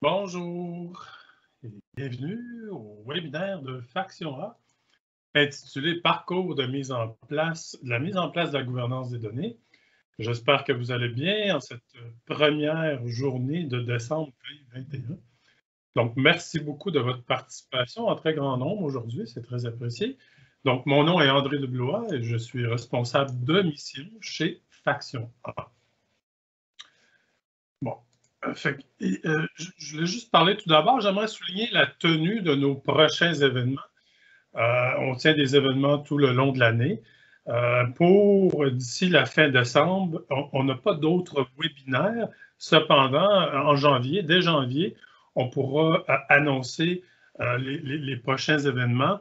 Bonjour et bienvenue au webinaire de Faction A intitulé Parcours de mise en place, de la mise en place de la gouvernance des données. J'espère que vous allez bien en cette première journée de décembre 2021. Donc, merci beaucoup de votre participation en très grand nombre aujourd'hui, c'est très apprécié. Donc, mon nom est André Deblois et je suis responsable de mission chez Faction A. Bon. Je voulais juste parler tout d'abord, j'aimerais souligner la tenue de nos prochains événements. On tient des événements tout le long de l'année. Pour d'ici la fin décembre, on n'a pas d'autres webinaires. Cependant, en janvier, dès janvier, on pourra annoncer les prochains événements.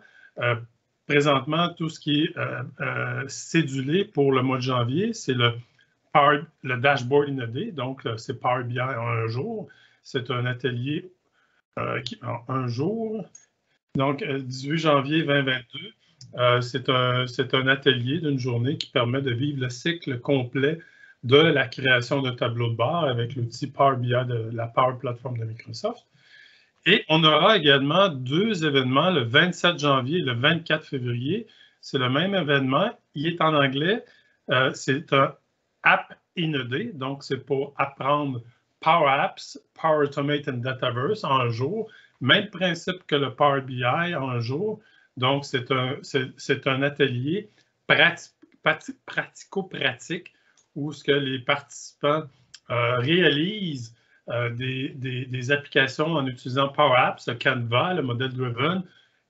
Présentement, tout ce qui est cédulé pour le mois de janvier, c'est le dashboard in a day, donc c'est Power BI en un jour. C'est un atelier en un jour. Donc, 18 janvier 2022, c'est un atelier d'une journée qui permet de vivre le cycle complet de la création de tableaux de bord avec l'outil Power BI de la Power Platform de Microsoft. Et on aura également deux événements, le 27 janvier et le 24 février. C'est le même événement. Il est en anglais. C'est un App in a Day, donc c'est pour apprendre Power Apps, Power Automate and Dataverse en un jour. Même principe que le Power BI en un jour. Donc, c'est un atelier pratico-pratique où ce que les participants réalisent des applications en utilisant Power Apps, Canva, le modèle Driven.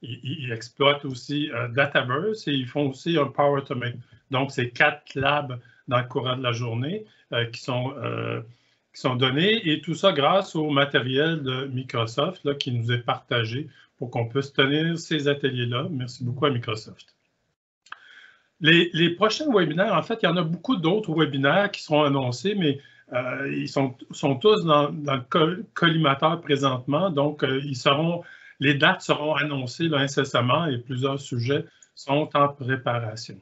Ils exploitent aussi Dataverse et ils font aussi un Power Automate. Donc, c'est 4 labs dans le courant de la journée qui sont donnés et tout ça grâce au matériel de Microsoft là, qui nous est partagé pour qu'on puisse tenir ces ateliers-là. Merci beaucoup à Microsoft. Les prochains webinaires, en fait, il y en a beaucoup d'autres webinaires qui seront annoncés, mais ils sont tous dans le collimateur présentement, donc les dates seront annoncées là, incessamment et plusieurs sujets sont en préparation.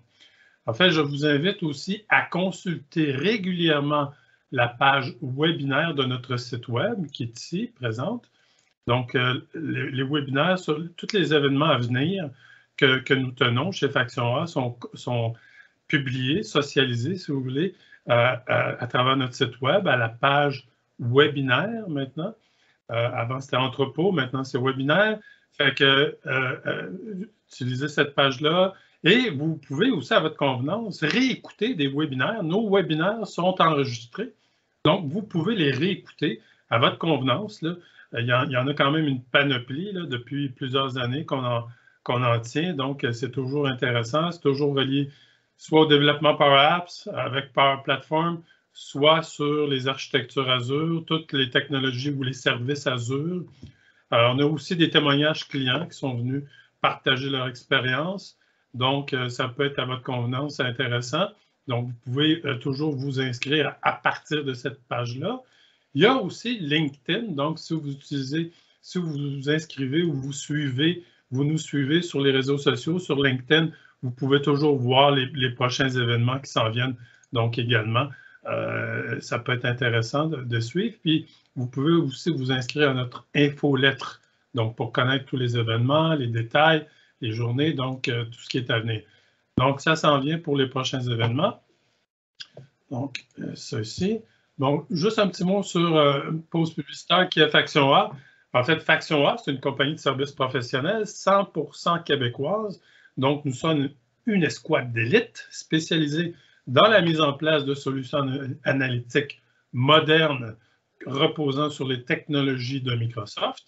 En fait, je vous invite aussi à consulter régulièrement la page webinaire de notre site web qui est ici, présente. Donc, les webinaires sur tous les événements à venir que nous tenons chez Faction A sont publiés, socialisés, si vous voulez, à travers notre site web, à la page webinaire maintenant. Avant, c'était entrepôt, maintenant, c'est webinaire. Fait que, utilisez cette page-là. Et vous pouvez aussi, à votre convenance, réécouter des webinaires. Nos webinaires sont enregistrés. Donc, vous pouvez les réécouter à votre convenance. Là. Il y en a quand même une panoplie là, depuis plusieurs années qu'on en tient. Donc, c'est toujours intéressant. C'est toujours relié soit au développement Power Apps avec Power Platform, soit sur les architectures Azure, toutes les technologies ou les services Azure. On a aussi des témoignages clients qui sont venus partager leur expérience. Donc, ça peut être à votre convenance, c'est intéressant. Donc, vous pouvez toujours vous inscrire à partir de cette page-là. Il y a aussi LinkedIn. Donc, si vous vous inscrivez ou vous nous suivez sur les réseaux sociaux, sur LinkedIn, vous pouvez toujours voir les prochains événements qui s'en viennent. Donc, également, ça peut être intéressant de suivre. Puis, vous pouvez aussi vous inscrire à notre infolettre. Donc, pour connaître tous les événements, les détails, les journées, donc tout ce qui est à venir. Donc, ça s'en vient pour les prochains événements. Donc, ceci. Bon, juste un petit mot sur une pause publicitaire qui est Faction A. En fait, Faction A, c'est une compagnie de services professionnels 100% québécoise. Donc, nous sommes une escouade d'élite spécialisée dans la mise en place de solutions analytiques modernes reposant sur les technologies de Microsoft.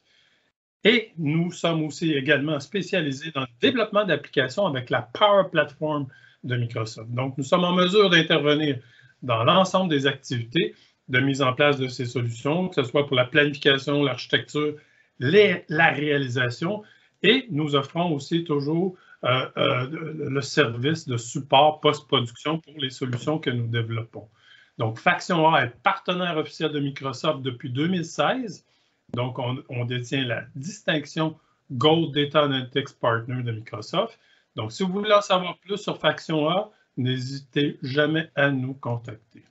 Et nous sommes aussi également spécialisés dans le développement d'applications avec la Power Platform de Microsoft. Donc, nous sommes en mesure d'intervenir dans l'ensemble des activités de mise en place de ces solutions, que ce soit pour la planification, l'architecture, la réalisation. Et nous offrons aussi toujours le service de support post-production pour les solutions que nous développons. Donc, Faction A est partenaire officiel de Microsoft depuis 2016. Donc, on détient la distinction Gold Data Analytics Partner de Microsoft. Donc, si vous voulez en savoir plus sur Faction A, n'hésitez jamais à nous contacter.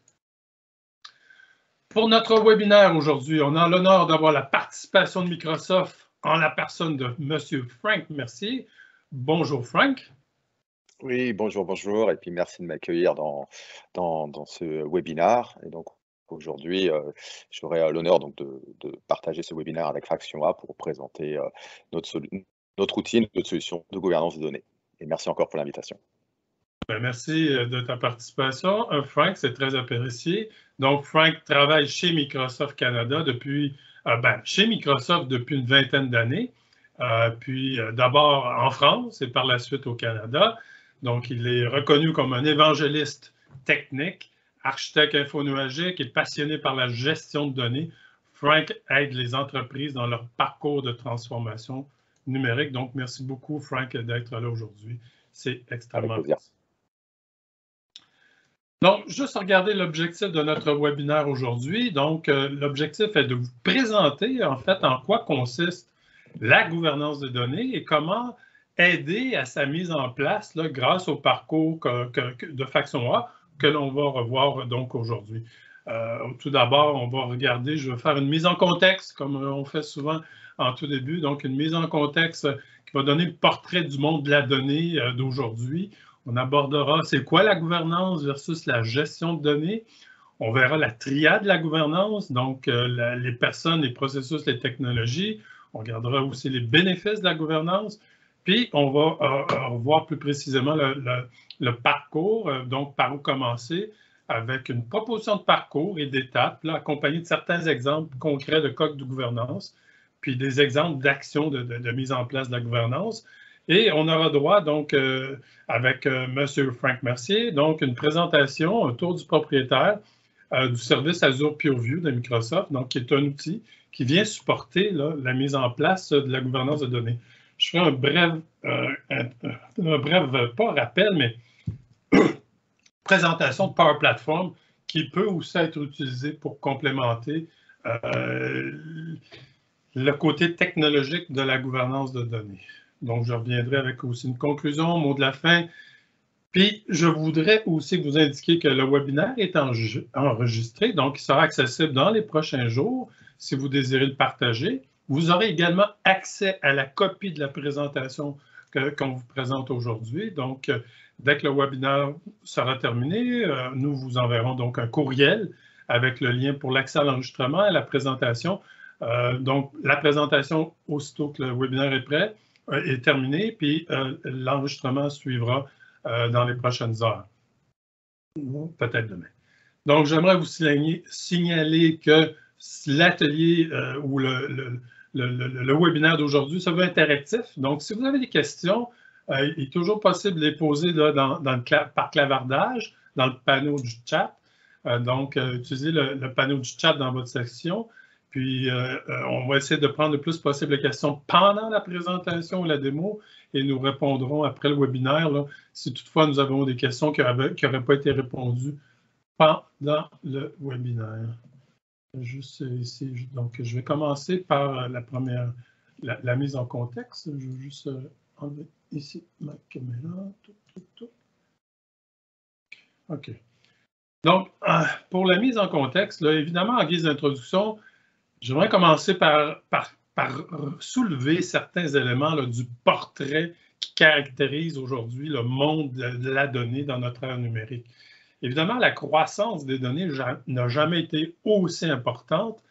Pour notre webinaire aujourd'hui, on a l'honneur d'avoir la participation de Microsoft en la personne de M. Frank Mercier. Bonjour Frank. Oui, bonjour, bonjour, et puis merci de m'accueillir dans ce webinaire. Et donc aujourd'hui, j'aurai l'honneur donc de partager ce webinaire avec Fraction A pour présenter notre outil, notre solution de gouvernance de données. Et merci encore pour l'invitation. Merci de ta participation, Frank, c'est très apprécié. Donc, Frank travaille chez Microsoft Canada depuis, chez Microsoft depuis une vingtaine d'années, puis d'abord en France et par la suite au Canada. Donc, il est reconnu comme un évangéliste technique, architecte infonuagique et passionné par la gestion de données. Frank aide les entreprises dans leur parcours de transformation numérique. Donc, merci beaucoup, Frank, d'être là aujourd'hui. C'est extrêmement apprécié. Donc, juste regarder l'objectif de notre webinaire aujourd'hui. Donc, l'objectif est de vous présenter, en fait, en quoi consiste la gouvernance de données et comment aider à sa mise en place là, grâce au parcours de Fraction A que l'on va revoir donc aujourd'hui. Tout d'abord, on va regarder, je vais faire une mise en contexte, comme on fait souvent en tout début, donc une mise en contexte qui va donner le portrait du monde de la donnée d'aujourd'hui. On abordera c'est quoi la gouvernance versus la gestion de données. On verra la triade de la gouvernance, donc les personnes, les processus, les technologies. On regardera aussi les bénéfices de la gouvernance. Puis, on va revoir plus précisément le parcours, donc par où commencer, avec une proposition de parcours et d'étapes, accompagnée de certains exemples concrets de cas de gouvernance, puis des exemples d'actions de mise en place de la gouvernance. Et on aura droit, donc, avec M. Frank Mercier, donc une présentation, un tour du propriétaire du service Azure PureView de Microsoft, donc qui est un outil qui vient supporter là, la mise en place de la gouvernance de données. Je ferai un bref, pas rappel, mais présentation de Power Platform qui peut aussi être utilisée pour complémenter le côté technologique de la gouvernance de données. Donc, je reviendrai avec aussi une conclusion, mot de la fin. Puis, je voudrais aussi vous indiquer que le webinaire est enregistré, donc il sera accessible dans les prochains jours si vous désirez le partager. Vous aurez également accès à la copie de la présentation qu'on vous présente aujourd'hui. Donc, dès que le webinaire sera terminé, nous vous enverrons donc un courriel avec le lien pour l'accès à l'enregistrement et à la présentation. Donc, la présentation, aussitôt que le webinaire est prêt, est terminé, puis l'enregistrement suivra dans les prochaines heures, peut-être demain. Donc, j'aimerais vous signaler que l'atelier ou le webinaire d'aujourd'hui, ça va être interactif. Donc, si vous avez des questions, il est toujours possible de les poser là, par clavardage dans le panneau du chat. Donc, utilisez le panneau du chat dans votre section. Puis, on va essayer de prendre le plus possible les questions pendant la présentation ou la démo et nous répondrons après le webinaire là, si toutefois nous avons des questions qui n'auraient pas été répondues pendant le webinaire. Juste ici, donc je vais commencer par la mise en contexte. Je vais juste enlever ici ma caméra. OK. Donc, pour la mise en contexte, là, évidemment, en guise d'introduction, j'aimerais commencer par soulever certains éléments là, du portrait qui caractérise aujourd'hui le monde de la donnée dans notre ère numérique. Évidemment, la croissance des données n'a jamais été aussi importante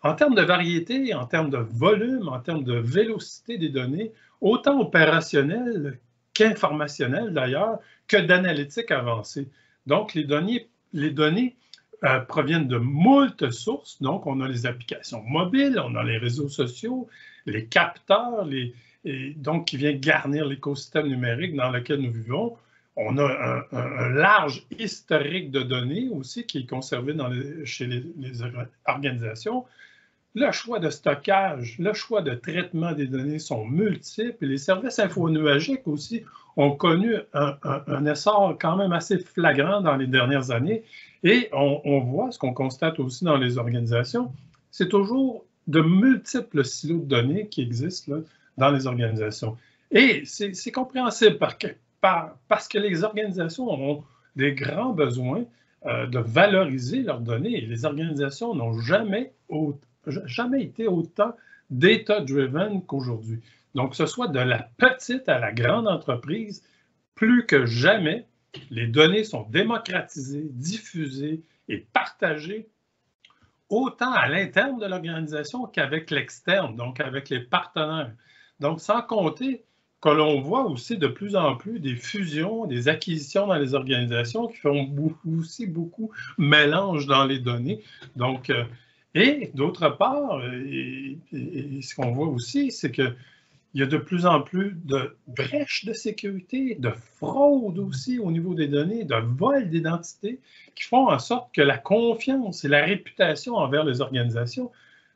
en termes de variété, en termes de volume, en termes de vélocité des données, autant opérationnelles qu'informationnelles d'ailleurs, que d'analytique avancée. Donc, les données proviennent de moult sources. Donc, on a les applications mobiles, on a les réseaux sociaux, les capteurs, donc qui viennent garnir l'écosystème numérique dans lequel nous vivons. On a un large historique de données aussi qui est conservé chez les organisations. Le choix de stockage, le choix de traitement des données sont multiples et les services infonuagiques aussi ont connu un essor quand même assez flagrant dans les dernières années. Et on voit, ce qu'on constate aussi dans les organisations, c'est toujours de multiples silos de données qui existent là, dans les organisations. Et c'est compréhensible parce que les organisations ont des grands besoins de valoriser leurs données. Et les organisations n'ont jamais été autant data-driven qu'aujourd'hui. Donc, que ce soit de la petite à la grande entreprise, plus que jamais, les données sont démocratisées, diffusées et partagées autant à l'interne de l'organisation qu'avec l'externe, donc avec les partenaires. Donc, sans compter que l'on voit aussi de plus en plus des fusions, des acquisitions dans les organisations qui font aussi beaucoup mélange dans les données. Donc, et d'autre part, ce qu'on voit aussi, c'est qu'il y a de plus en plus de brèches de sécurité, de fraude aussi au niveau des données, de vol d'identité, qui font en sorte que la confiance et la réputation envers les organisations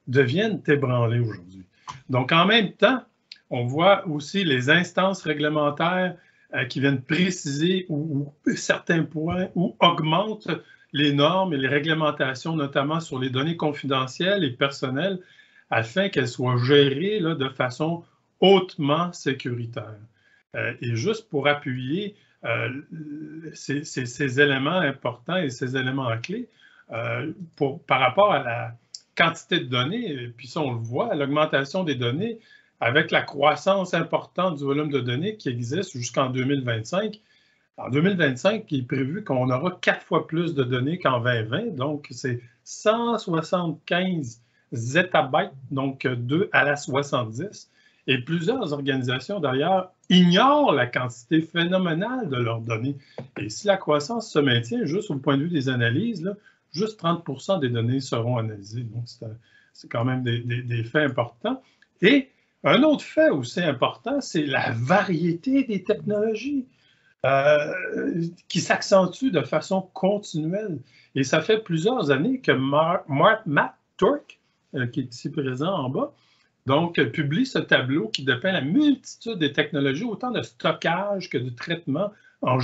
deviennent ébranlées aujourd'hui. Donc, en même temps, on voit aussi les instances réglementaires qui viennent préciser ou certains points ou augmentent les normes et les réglementations, notamment sur les données confidentielles et personnelles, afin qu'elles soient gérées là, de façon hautement sécuritaire. Et juste pour appuyer ces éléments importants et ces éléments clés, par rapport à la quantité de données, puis ça on le voit, l'augmentation des données, avec la croissance importante du volume de données qui existe jusqu'en 2025. En 2025, il est prévu qu'on aura 4 fois plus de données qu'en 2020, donc c'est 175 zettabytes, donc 2 à la 70. Et plusieurs organisations, d'ailleurs, ignorent la quantité phénoménale de leurs données. Et si la croissance se maintient, juste au point de vue des analyses, là, juste 30% des données seront analysées. Donc, c'est quand même des faits importants. Et un autre fait aussi important, c'est la variété des technologies qui s'accentue de façon continuelle. Et ça fait plusieurs années que Matt Turk, qui est ici présent en bas, donc, publie ce tableau qui dépeint la multitude des technologies, autant de stockage que de traitement en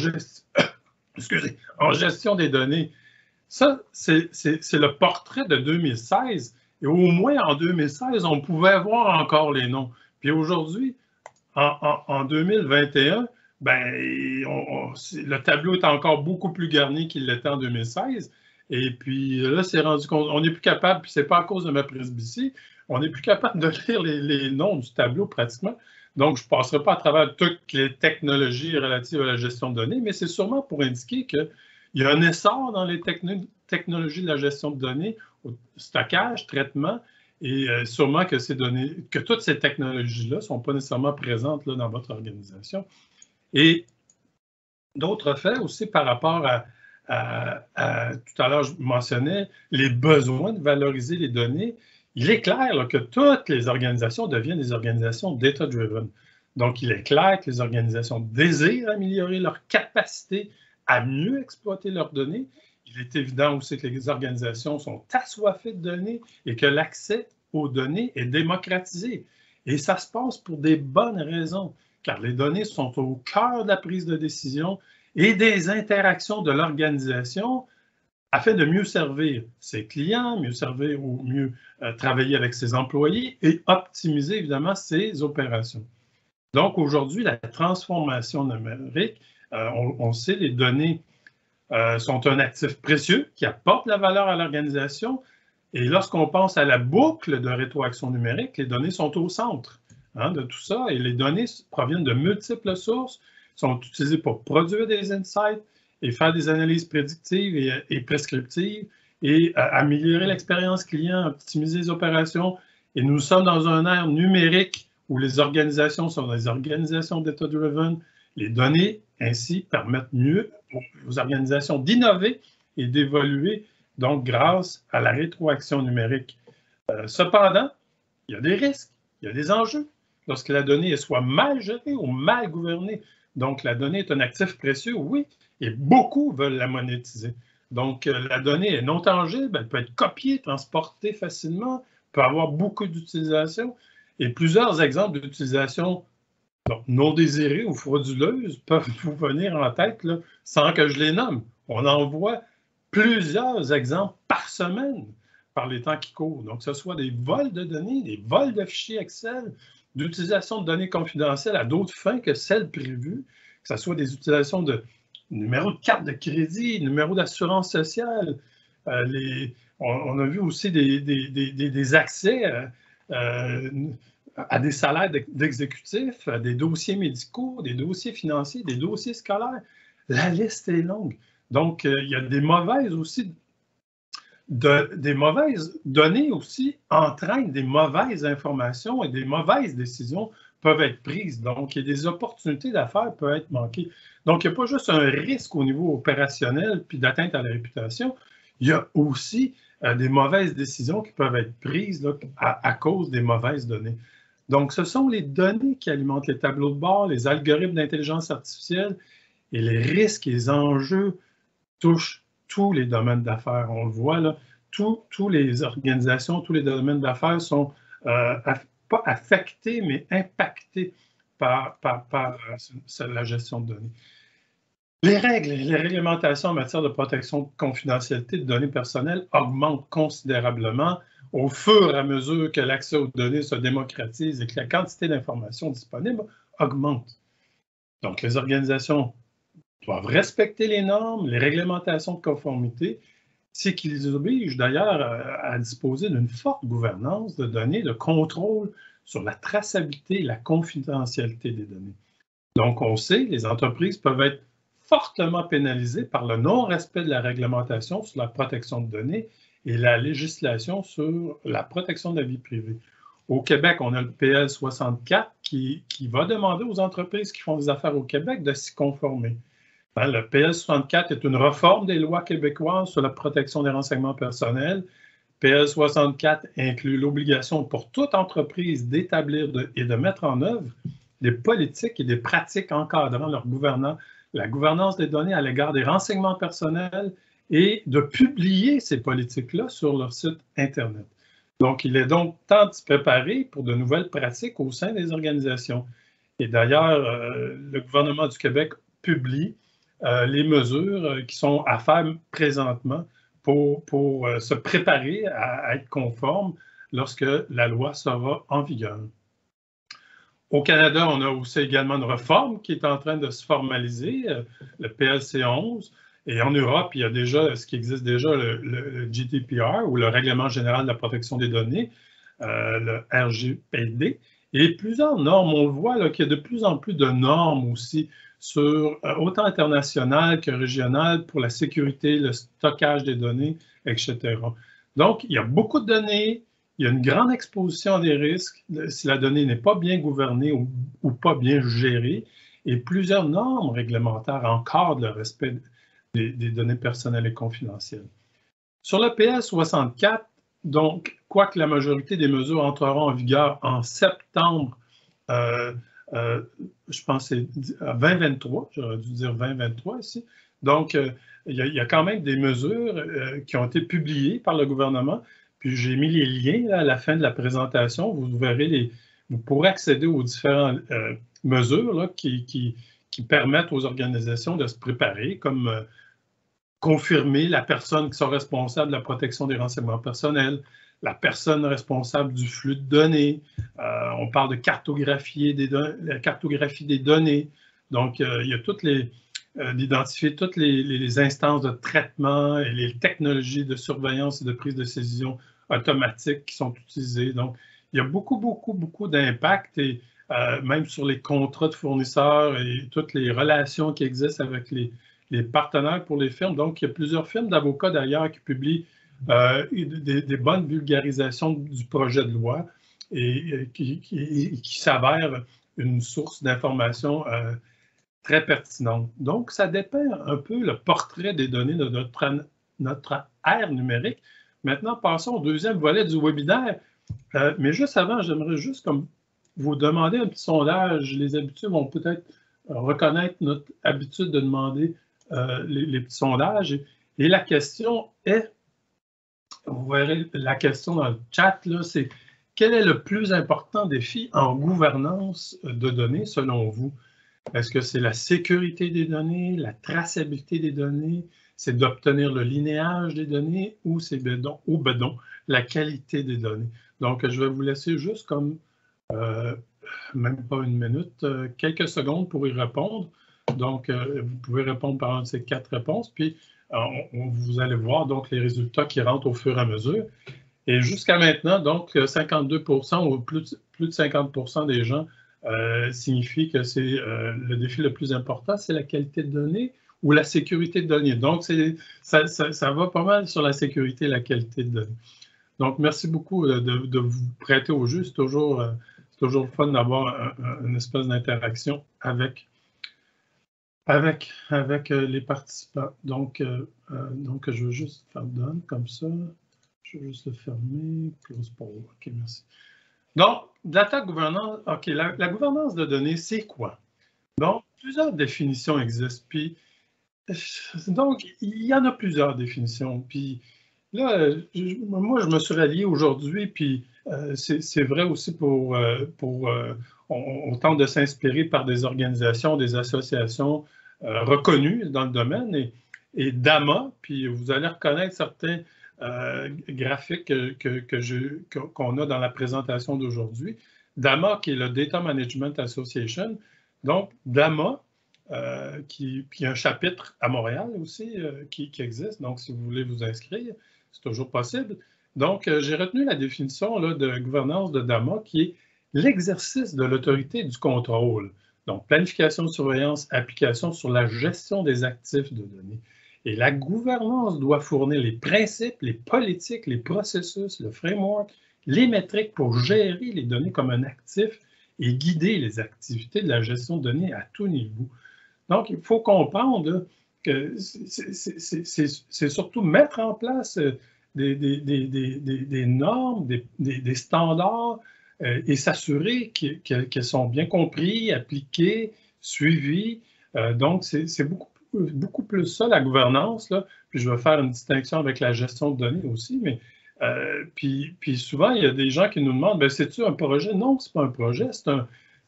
gestion des données. Ça, c'est le portrait de 2016. Et au moins en 2016, on pouvait voir encore les noms. Puis aujourd'hui, en 2021, ben, le tableau est encore beaucoup plus garni qu'il l'était en 2016. Et puis là, c'est rendu compte, on n'est plus capable, puis c'est pas à cause de ma presbytie, on n'est plus capable de lire les noms du tableau pratiquement. Donc, je ne passerai pas à travers toutes les technologies relatives à la gestion de données, mais c'est sûrement pour indiquer qu'il y a un essor dans les technologies de la gestion de données, stockage, traitement, et sûrement que toutes ces technologies-là ne sont pas nécessairement présentes là, dans votre organisation. Et d'autres faits aussi par rapport à tout à l'heure, je mentionnais les besoins de valoriser les données. Il est clair là, que toutes les organisations deviennent des organisations data-driven. Donc, il est clair que les organisations désirent améliorer leur capacité à mieux exploiter leurs données. Il est évident aussi que les organisations sont assoiffées de données et que l'accès aux données est démocratisé. Et ça se passe pour des bonnes raisons, car les données sont au cœur de la prise de décision et des interactions de l'organisation afin de mieux servir ses clients, mieux servir ou mieux travailler avec ses employés et optimiser évidemment ses opérations. Donc aujourd'hui, la transformation numérique, on sait les données sont un actif précieux qui apporte la valeur à l'organisation. Et lorsqu'on pense à la boucle de rétroaction numérique, les données sont au centre de tout ça et les données proviennent de multiples sources, sont utilisées pour produire des insights et faire des analyses prédictives et prescriptives et améliorer l'expérience client, optimiser les opérations. Et nous sommes dans un ère numérique où les organisations sont des organisations data-driven. Les données, ainsi, permettent mieux aux organisations d'innover et d'évoluer, donc grâce à la rétroaction numérique. Cependant, il y a des risques, il y a des enjeux lorsque la donnée est soit mal gérée ou mal gouvernée. Donc, la donnée est un actif précieux, oui, et beaucoup veulent la monétiser. Donc, la donnée est non tangible, elle peut être copiée, transportée facilement, peut avoir beaucoup d'utilisation. Et plusieurs exemples d'utilisation non désirées ou frauduleuses peuvent vous venir en tête là, sans que je les nomme. On en voit plusieurs exemples par semaine par les temps qui courent. Donc, que ce soit des vols de données, des vols de fichiers Excel, d'utilisation de données confidentielles à d'autres fins que celles prévues, que ce soit des utilisations de numéro de carte de crédit, numéro d'assurance sociale. On a vu aussi des accès à des salaires d'exécutifs, à des dossiers médicaux, des dossiers financiers, des dossiers scolaires. La liste est longue. Donc, il y a des mauvaises aussi. Des mauvaises données aussi entraînent des mauvaises informations et des mauvaises décisions peuvent être prises. Donc, il y a des opportunités d'affaires peuvent être manquées. Donc, il n'y a pas juste un risque au niveau opérationnel puis d'atteinte à la réputation, il y a aussi des mauvaises décisions qui peuvent être prises là, à cause des mauvaises données. Donc, ce sont les données qui alimentent les tableaux de bord, les algorithmes d'intelligence artificielle et les risques et les enjeux touchent tous les domaines d'affaires. On le voit, là, toutes les organisations, tous les domaines d'affaires sont pas affectés, mais impactés par la gestion de données. Les règles et les réglementations en matière de protection de confidentialité de données personnelles augmentent considérablement au fur et à mesure que l'accès aux données se démocratise et que la quantité d'informations disponibles augmente. Donc, les organisations doivent respecter les normes, les réglementations de conformité, c'est qu'ils les obligent d'ailleurs à disposer d'une forte gouvernance de données, de contrôle sur la traçabilité et la confidentialité des données. Donc, on sait, les entreprises peuvent être fortement pénalisées par le non-respect de la réglementation sur la protection de données et la législation sur la protection de la vie privée. Au Québec, on a le PL 64 qui va demander aux entreprises qui font des affaires au Québec de s'y conformer. Le PL 64 est une réforme des lois québécoises sur la protection des renseignements personnels. PL 64 inclut l'obligation pour toute entreprise d'établir et de mettre en œuvre des politiques et des pratiques encadrant la gouvernance des données à l'égard des renseignements personnels et de publier ces politiques-là sur leur site Internet. Donc, il est donc temps de se préparer pour de nouvelles pratiques au sein des organisations. Et d'ailleurs, le gouvernement du Québec publie les mesures qui sont à faire présentement pour se préparer à être conforme lorsque la loi sera en vigueur. Au Canada, on a aussi également une réforme qui est en train de se formaliser, le PLC 11. Et en Europe, il y a déjà ce qui existe déjà, le GDPR, ou le Règlement général de la protection des données, le RGPD. Et plusieurs normes, on le voit qu'il y a de plus en plus de normes aussi sur autant international que régional pour la sécurité, le stockage des données, etc. Donc, il y a beaucoup de données, il y a une grande exposition à des risques si la donnée n'est pas bien gouvernée ou pas bien gérée, et plusieurs normes réglementaires encadrent le respect des données personnelles et confidentielles. Sur le PL 64, donc, quoique la majorité des mesures entreront en vigueur en septembre, je pense que c'est 2023, j'aurais dû dire 2023 ici. Donc, il y a quand même des mesures qui ont été publiées par le gouvernement. Puis j'ai mis les liens là, à la fin de la présentation. Vous verrez, vous pourrez accéder aux différentes mesures là, qui permettent aux organisations de se préparer, comme confirmer la personne qui sont responsables de la protection des renseignements personnels, la personne responsable du flux de données. On parle de la cartographie des données. Donc, il y a d'identifier toutes les instances de traitement et les technologies de surveillance et de prise de décision automatique qui sont utilisées. Donc, il y a beaucoup d'impact et même sur les contrats de fournisseurs et toutes les relations qui existent avec les partenaires pour les firmes. Donc, il y a plusieurs firmes d'avocats d'ailleurs qui publient des bonnes vulgarisations du projet de loi et qui s'avèrent une source d'information très pertinente. Donc, ça dépeint un peu le portrait des données de notre ère numérique. Maintenant, passons au deuxième volet du webinaire. Mais juste avant, j'aimerais juste comme vous demander un petit sondage. Les habitués vont peut-être reconnaître notre habitude de demander les petits sondages. Et la question est, vous verrez la question dans le chat, c'est quel est le plus important défi en gouvernance de données selon vous? Est-ce que c'est la sécurité des données, la traçabilité des données, c'est d'obtenir le linéage des données ou c'est la qualité des données? Donc, je vais vous laisser juste comme, même pas une minute, quelques secondes pour y répondre. Donc, vous pouvez répondre par une de ces 4 réponses, puis vous allez voir donc les résultats qui rentrent au fur et à mesure. Et jusqu'à maintenant, donc, 52% ou plus de 50% des gens signifie que c'est le défi le plus important, c'est la qualité de données ou la sécurité de données. Donc, ça va pas mal sur la sécurité et la qualité de données. Donc, merci beaucoup de vous prêter au jeu. C'est toujours le fun d'avoir une espèce d'interaction avec les participants. Donc, je veux juste faire done comme ça. Je vais juste le fermer. Close poll. OK, merci. Donc, data gouvernance, OK, la gouvernance de données, c'est quoi? Donc, plusieurs définitions existent. Puis, donc, il y en a plusieurs définitions. Puis, là, moi, je me suis rallié aujourd'hui, puis c'est vrai aussi on tente de s'inspirer par des organisations, des associations reconnues dans le domaine, et DAMA, puis vous allez reconnaître certains graphiques qu'on a dans la présentation d'aujourd'hui. DAMA, qui est le Data Management Association. Donc, DAMA, qui a un chapitre à Montréal aussi qui existe. Donc, si vous voulez vous inscrire, c'est toujours possible. Donc, j'ai retenu la définition là, de gouvernance de DAMA, qui est l'exercice de l'autorité du contrôle. Donc, planification, surveillance, application sur la gestion des actifs de données. Et la gouvernance doit fournir les principes, les politiques, les processus, le framework, les métriques pour gérer les données comme un actif et guider les activités de la gestion de données à tout niveau. Donc, il faut comprendre là, que c'est surtout mettre en place des normes, des standards et s'assurer qu'elles sont bien compris, appliquées, suivies. Donc, c'est beaucoup plus ça, la gouvernance. Là. Puis je vais faire une distinction avec la gestion de données aussi, mais puis souvent, il y a des gens qui nous demandent, c'est-tu un projet? Non, ce n'est pas un projet,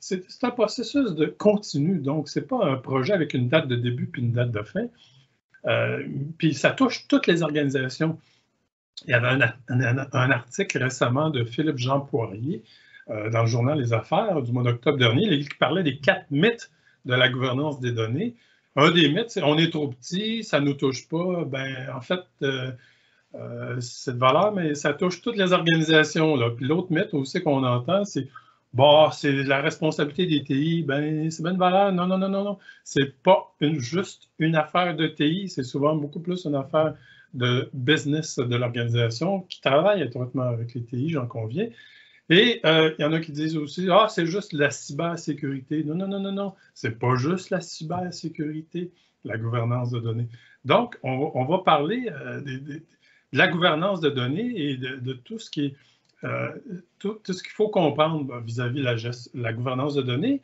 c'est un processus de continu. Donc, ce n'est pas un projet avec une date de début puis une date de fin. Puis ça touche toutes les organisations. Il y avait un article récemment de Philippe-Jean Poirier dans le journal Les Affaires du mois d'octobre dernier qui parlait des 4 mythes de la gouvernance des données. Un des mythes, c'est on est trop petit, ça ne nous touche pas. En fait, c'est de valeur, mais ça touche toutes les organisations. Là. Puis l'autre mythe aussi qu'on entend, c'est c'est la responsabilité des TI. C'est bien de valeur. Non, non, non, non, non. C'est pas juste une affaire de TI, c'est souvent beaucoup plus une affaire de business de l'organisation qui travaille étroitement avec les TI, j'en conviens. Et il y en a qui disent aussi, c'est juste la cybersécurité. Non, non, non, non, non. C'est pas juste la cybersécurité, la gouvernance de données. Donc, on va parler de la gouvernance de données et de tout ce qui est tout ce qu'il faut comprendre vis-à-vis la gouvernance de données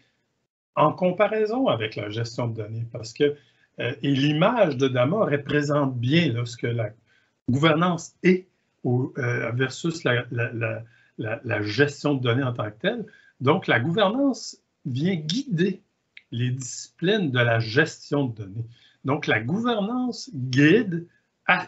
en comparaison avec la gestion de données. Parce que et l'image de DAMA représente bien là, ce que la gouvernance est versus la gestion de données en tant que telle. Donc, la gouvernance vient guider les disciplines de la gestion de données. Donc, la gouvernance guide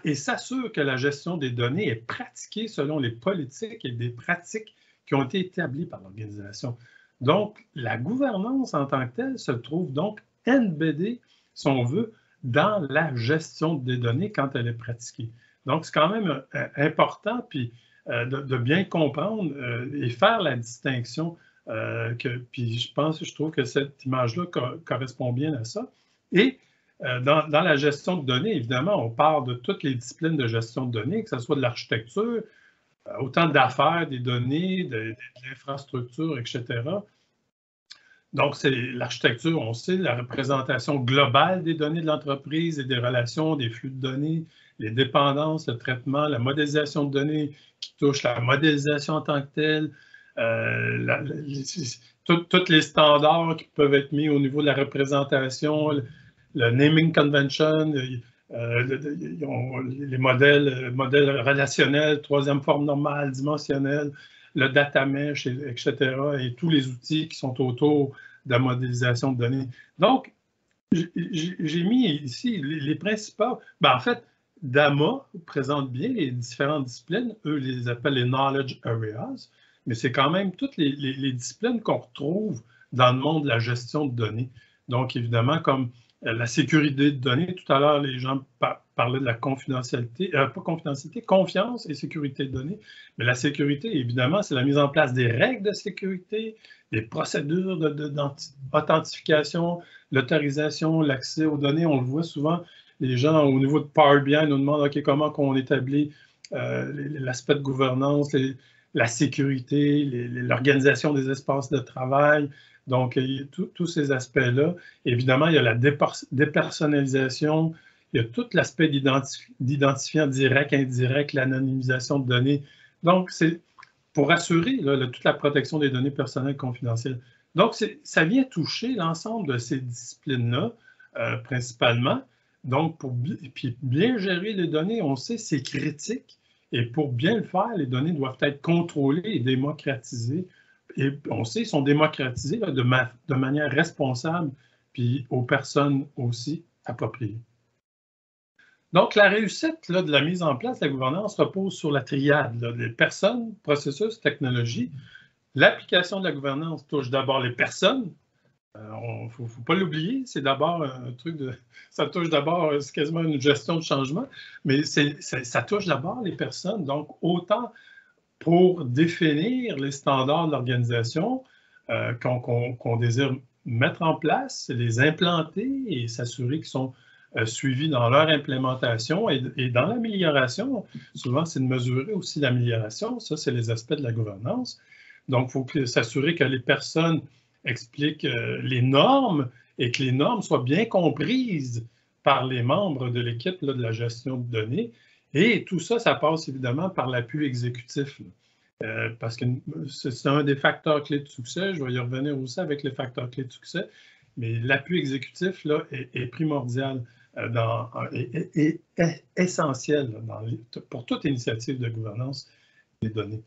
et s'assure que la gestion des données est pratiquée selon les politiques et des pratiques qui ont été établies par l'organisation. Donc, la gouvernance en tant que telle se trouve donc embeddée, si on veut, dans la gestion des données quand elle est pratiquée. Donc, c'est quand même important puis, de bien comprendre et faire la distinction. Puis, je trouve que cette image-là correspond bien à ça. Et dans la gestion de données, évidemment, on parle de toutes les disciplines de gestion de données, que ce soit de l'architecture, autant d'affaires, des données, de l'infrastructure, etc. Donc, c'est l'architecture, on sait, la représentation globale des données de l'entreprise et des relations, des flux de données, les dépendances, le traitement, la modélisation de données qui touche la modélisation en tant que telle, tous les standards qui peuvent être mis au niveau de la représentation, le naming convention, les modèles relationnels, troisième forme normale, dimensionnelle, le data mesh, etc., et tous les outils qui sont autour de la modélisation de données. Donc, j'ai mis ici les principaux. En fait, DAMA présente bien les différentes disciplines. Eux les appellent les knowledge areas, mais c'est quand même toutes les disciplines qu'on retrouve dans le monde de la gestion de données. Donc, évidemment, comme la sécurité de données, tout à l'heure, les gens parlaient de la confidentialité, pas confidentialité, confiance et sécurité de données. Mais la sécurité, évidemment, c'est la mise en place des règles de sécurité, des procédures d'authentification, l'autorisation, l'accès aux données. On le voit souvent, les gens, au niveau de Power BI, nous demandent OK, comment on établit l'aspect de gouvernance, la sécurité, l'organisation des espaces de travail. Donc, tous ces aspects-là. Évidemment, il y a la dépersonnalisation, il y a tout l'aspect d'identifiant direct, indirect, l'anonymisation de données. Donc, c'est pour assurer là, toute la protection des données personnelles confidentielles. Donc, ça vient toucher l'ensemble de ces disciplines-là, principalement. Donc, pour bien gérer les données, on sait c'est critique. Et pour bien le faire, les données doivent être contrôlées et démocratisées. Et on sait qu'ils sont démocratisés là, de manière responsable, puis aux personnes aussi appropriées. Donc, la réussite là, de la mise en place de la gouvernance repose sur la triade là, des personnes, processus, technologies. L'application de la gouvernance touche d'abord les personnes. Il ne faut pas l'oublier, c'est d'abord un truc de... Ça touche d'abord, c'est quasiment une gestion de changement, mais ça touche d'abord les personnes. Donc, autant pour définir les standards de l'organisation qu'on désire mettre en place, les implanter et s'assurer qu'ils sont suivis dans leur implémentation et dans l'amélioration. Souvent, c'est de mesurer aussi l'amélioration. Ça, c'est les aspects de la gouvernance. Donc, il faut s'assurer que les personnes expliquent les normes et que les normes soient bien comprises par les membres de l'équipe de la gestion de données. Et tout ça, ça passe évidemment par l'appui exécutif. Parce que c'est un des facteurs clés de succès. Je vais y revenir aussi avec les facteurs clés de succès. Mais l'appui exécutif là, est primordial et essentiel pour toute initiative de gouvernance des données.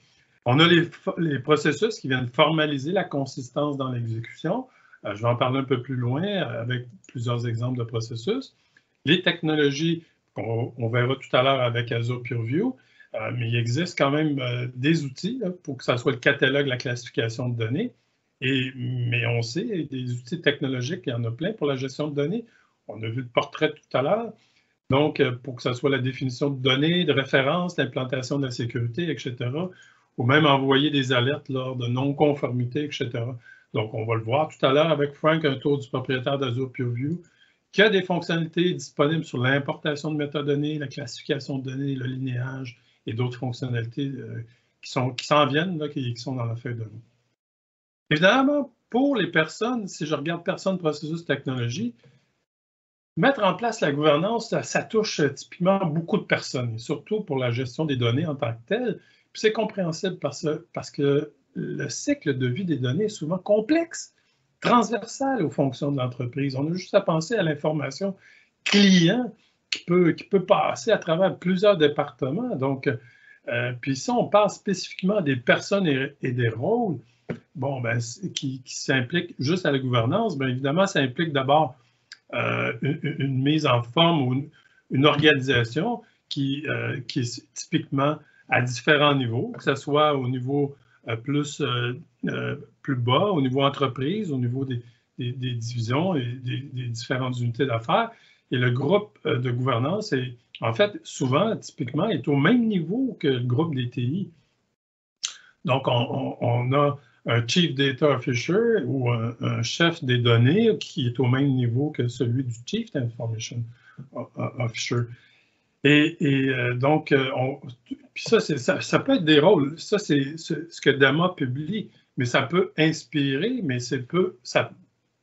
On a les processus qui viennent formaliser la consistance dans l'exécution. Je vais en parler un peu plus loin avec plusieurs exemples de processus. Les technologies, on verra tout à l'heure avec Azure Purview, mais il existe quand même des outils là, pour que ça soit le catalogue, la classification de données. Mais on sait, des outils technologiques, il y en a plein pour la gestion de données. On a vu le portrait tout à l'heure. Donc, pour que ça soit la définition de données, de références, l'implantation de la sécurité, etc., ou même envoyer des alertes lors de non-conformité, etc. Donc, on va le voir tout à l'heure avec Frank, un tour du propriétaire d'Azure Purview, qui a des fonctionnalités disponibles sur l'importation de métadonnées, la classification de données, le linéage et d'autres fonctionnalités qui s'en viennent, là, qui sont dans la feuille de route. Évidemment, pour les personnes, si je regarde personnes, processus, technologie, mettre en place la gouvernance, ça touche typiquement beaucoup de personnes, et surtout pour la gestion des données en tant que telle. Puis c'est compréhensible parce que le cycle de vie des données est souvent complexe, transversal aux fonctions de l'entreprise. On a juste à penser à l'information client qui peut passer à travers plusieurs départements. Donc, puis si on parle spécifiquement des personnes et des rôles, bon, ben, qui s'impliquent juste à la gouvernance, bien évidemment, ça implique d'abord une mise en forme ou une organisation qui est typiquement à différents niveaux, que ce soit au niveau plus bas, au niveau entreprise, au niveau des divisions et des différentes unités d'affaires. Et le groupe de gouvernance, est, en fait, souvent, typiquement, est au même niveau que le groupe des TI. Donc, on a un Chief Data Officer ou un chef des données qui est au même niveau que celui du Chief Information Officer. Donc, puis ça peut être des rôles. Ça, c'est ce que DAMA publie, mais ça peut inspirer, mais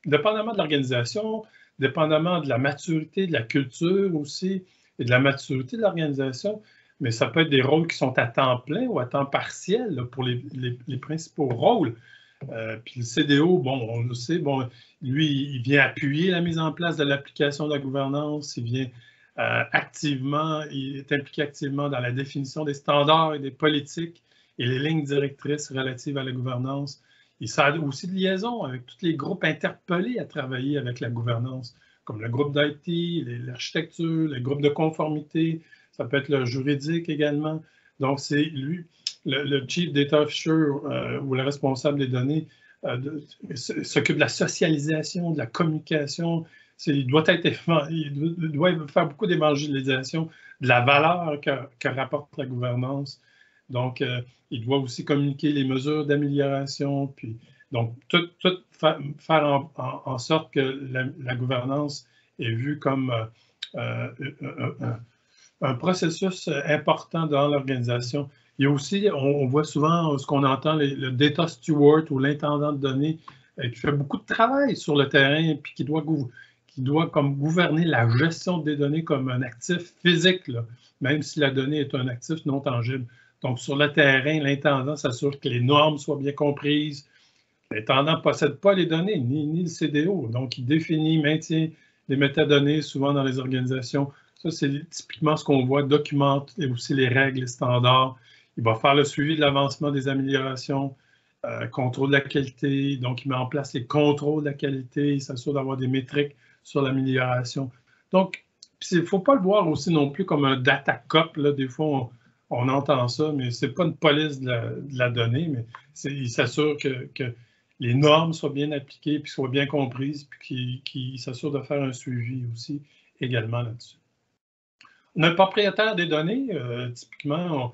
dépendamment de l'organisation, dépendamment de la maturité, de la culture aussi, et de la maturité de l'organisation, mais ça peut être des rôles qui sont à temps plein ou à temps partiel là, pour les principaux rôles. Puis le CDO, bon, on le sait, bon, lui, il vient appuyer la mise en place de l'application de la gouvernance, il vient il est impliqué activement dans la définition des standards et des politiques et les lignes directrices relatives à la gouvernance. Il sert aussi de liaison avec tous les groupes interpellés à travailler avec la gouvernance, comme le groupe d'IT, l'architecture, les groupes de conformité, ça peut être le juridique également. Donc, c'est lui, le Chief Data Officer ou le responsable des données, s'occupe de la socialisation, de la communication. Il doit faire beaucoup d'évangélisation de la valeur que rapporte la gouvernance. Donc, il doit aussi communiquer les mesures d'amélioration, puis donc tout faire en sorte que la gouvernance est vue comme un processus important dans l'organisation. Il y a aussi, on voit souvent ce qu'on entend, le data steward ou l'intendant de données qui fait beaucoup de travail sur le terrain puis qui doit comme gouverner la gestion des données comme un actif physique, là, même si la donnée est un actif non tangible. Donc, sur le terrain, l'intendant s'assure que les normes soient bien comprises. L'intendant ne possède pas les données, ni le CDO. Donc, il définit, maintient les métadonnées souvent dans les organisations. Ça, c'est typiquement ce qu'on voit, documente aussi les règles, les standards. Il va faire le suivi de l'avancement des améliorations, contrôle de la qualité. Donc, il met en place les contrôles de la qualité. Il s'assure d'avoir des métriques sur l'amélioration. Donc, il ne faut pas le voir aussi non plus comme un data cop. Là. Des fois, on entend ça, mais ce n'est pas une police de la donnée, mais il s'assure que les normes soient bien appliquées, puis soient bien comprises, puis qu'il s'assure de faire un suivi aussi également là-dessus. On a le propriétaire des données, typiquement,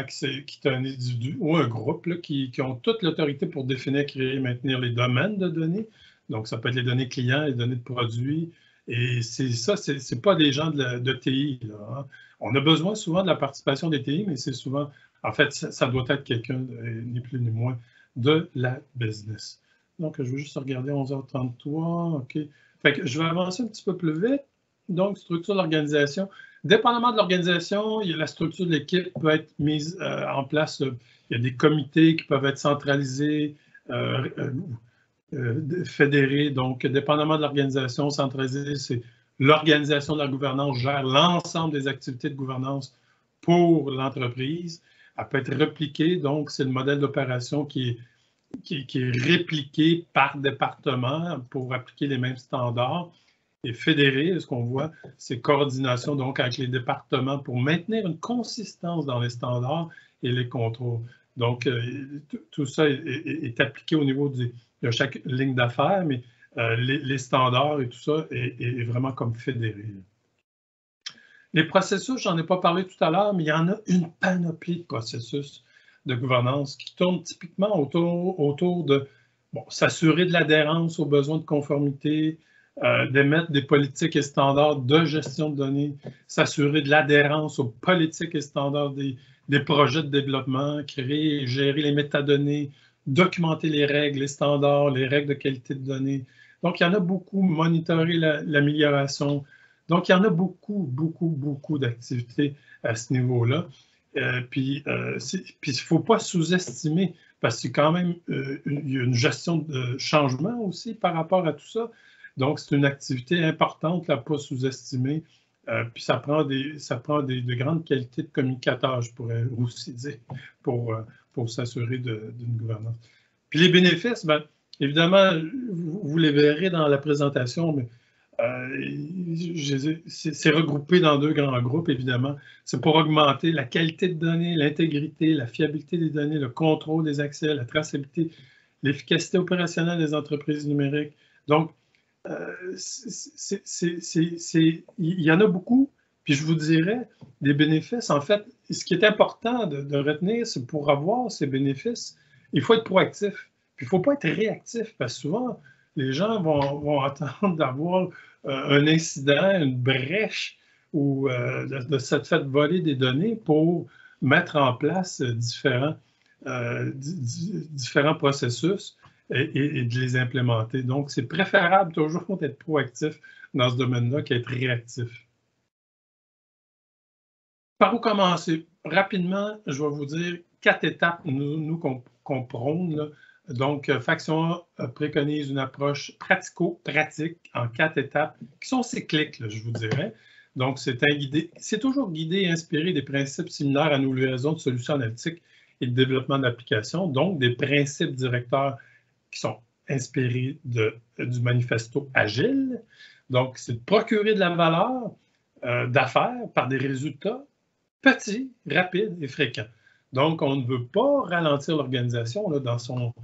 qui est un individu ou un groupe là, qui ont toute l'autorité pour définir, créer et maintenir les domaines de données. Donc, ça peut être les données clients, les données de produits. Et ça, c'est pas des gens de TI. Là, hein. On a besoin souvent de la participation des TI, mais c'est souvent, en fait, ça doit être quelqu'un, ni plus ni moins, de la business. Donc, je vais juste regarder 11h33. OK. Fait que je vais avancer un petit peu plus vite. Donc, structure de l'organisation. Dépendamment de l'organisation, la structure de l'équipe peut être mise en place. Il y a des comités qui peuvent être centralisés, fédérés. Donc, dépendamment de l'organisation, centralisée, c'est l'organisation de la gouvernance gère l'ensemble des activités de gouvernance pour l'entreprise. Elle peut être répliquée. Donc, c'est le modèle d'opération qui est répliqué par département pour appliquer les mêmes standards. Et fédéré, ce qu'on voit, c'est coordination donc avec les départements pour maintenir une consistance dans les standards et les contrôles. Donc, tout ça est appliqué au niveau de chaque ligne d'affaires, mais les standards et tout ça est vraiment comme fédéré. Les processus, j'en ai pas parlé tout à l'heure, mais il y en a une panoplie de processus de gouvernance qui tournent typiquement autour de s'assurer de l'adhérence aux besoins de conformité, d'émettre des politiques et standards de gestion de données, s'assurer de l'adhérence aux politiques et standards des projets de développement, créer et gérer les métadonnées, documenter les règles, les standards, les règles de qualité de données. Donc, il y en a beaucoup, monitorer l'amélioration. Donc, il y en a beaucoup d'activités à ce niveau-là. Puis, il ne faut pas sous-estimer, parce qu'il y a quand même une gestion de changement aussi par rapport à tout ça. Donc, c'est une activité importante à ne pas sous-estimer. Puis, ça prend de grandes qualités de communicateur, je pourrais aussi dire, pour s'assurer d'une gouvernance. Puis, les bénéfices, bien, évidemment, vous les verrez dans la présentation, mais c'est regroupé dans deux grands groupes, évidemment. C'est pour augmenter la qualité de données, l'intégrité, la fiabilité des données, le contrôle des accès, la traçabilité, l'efficacité opérationnelle des entreprises numériques. Donc, il y en a beaucoup, puis je vous dirais, des bénéfices. En fait, ce qui est important de retenir, c'est pour avoir ces bénéfices, il faut être proactif. Puis il ne faut pas être réactif, parce que souvent, les gens vont attendre d'avoir un incident, une brèche, ou de s'être fait voler des données pour mettre en place différents processus et de les implémenter. Donc, c'est préférable toujours d'être proactif dans ce domaine-là qu'être réactif. Par où commencer? Rapidement, je vais vous dire 4 étapes, nous qu'on prône, là. Donc, Faction A préconise une approche pratico-pratique en 4 étapes qui sont cycliques, là, je vous dirais. Donc, c'est toujours guidé et inspiré des principes similaires à nos liaisons de solutions analytiques et de développement d'applications, donc des principes directeurs qui sont inspirés du manifesto Agile. Donc, c'est de procurer de la valeur d'affaires par des résultats petits, rapides et fréquents. Donc, on ne veut pas ralentir l'organisation dans son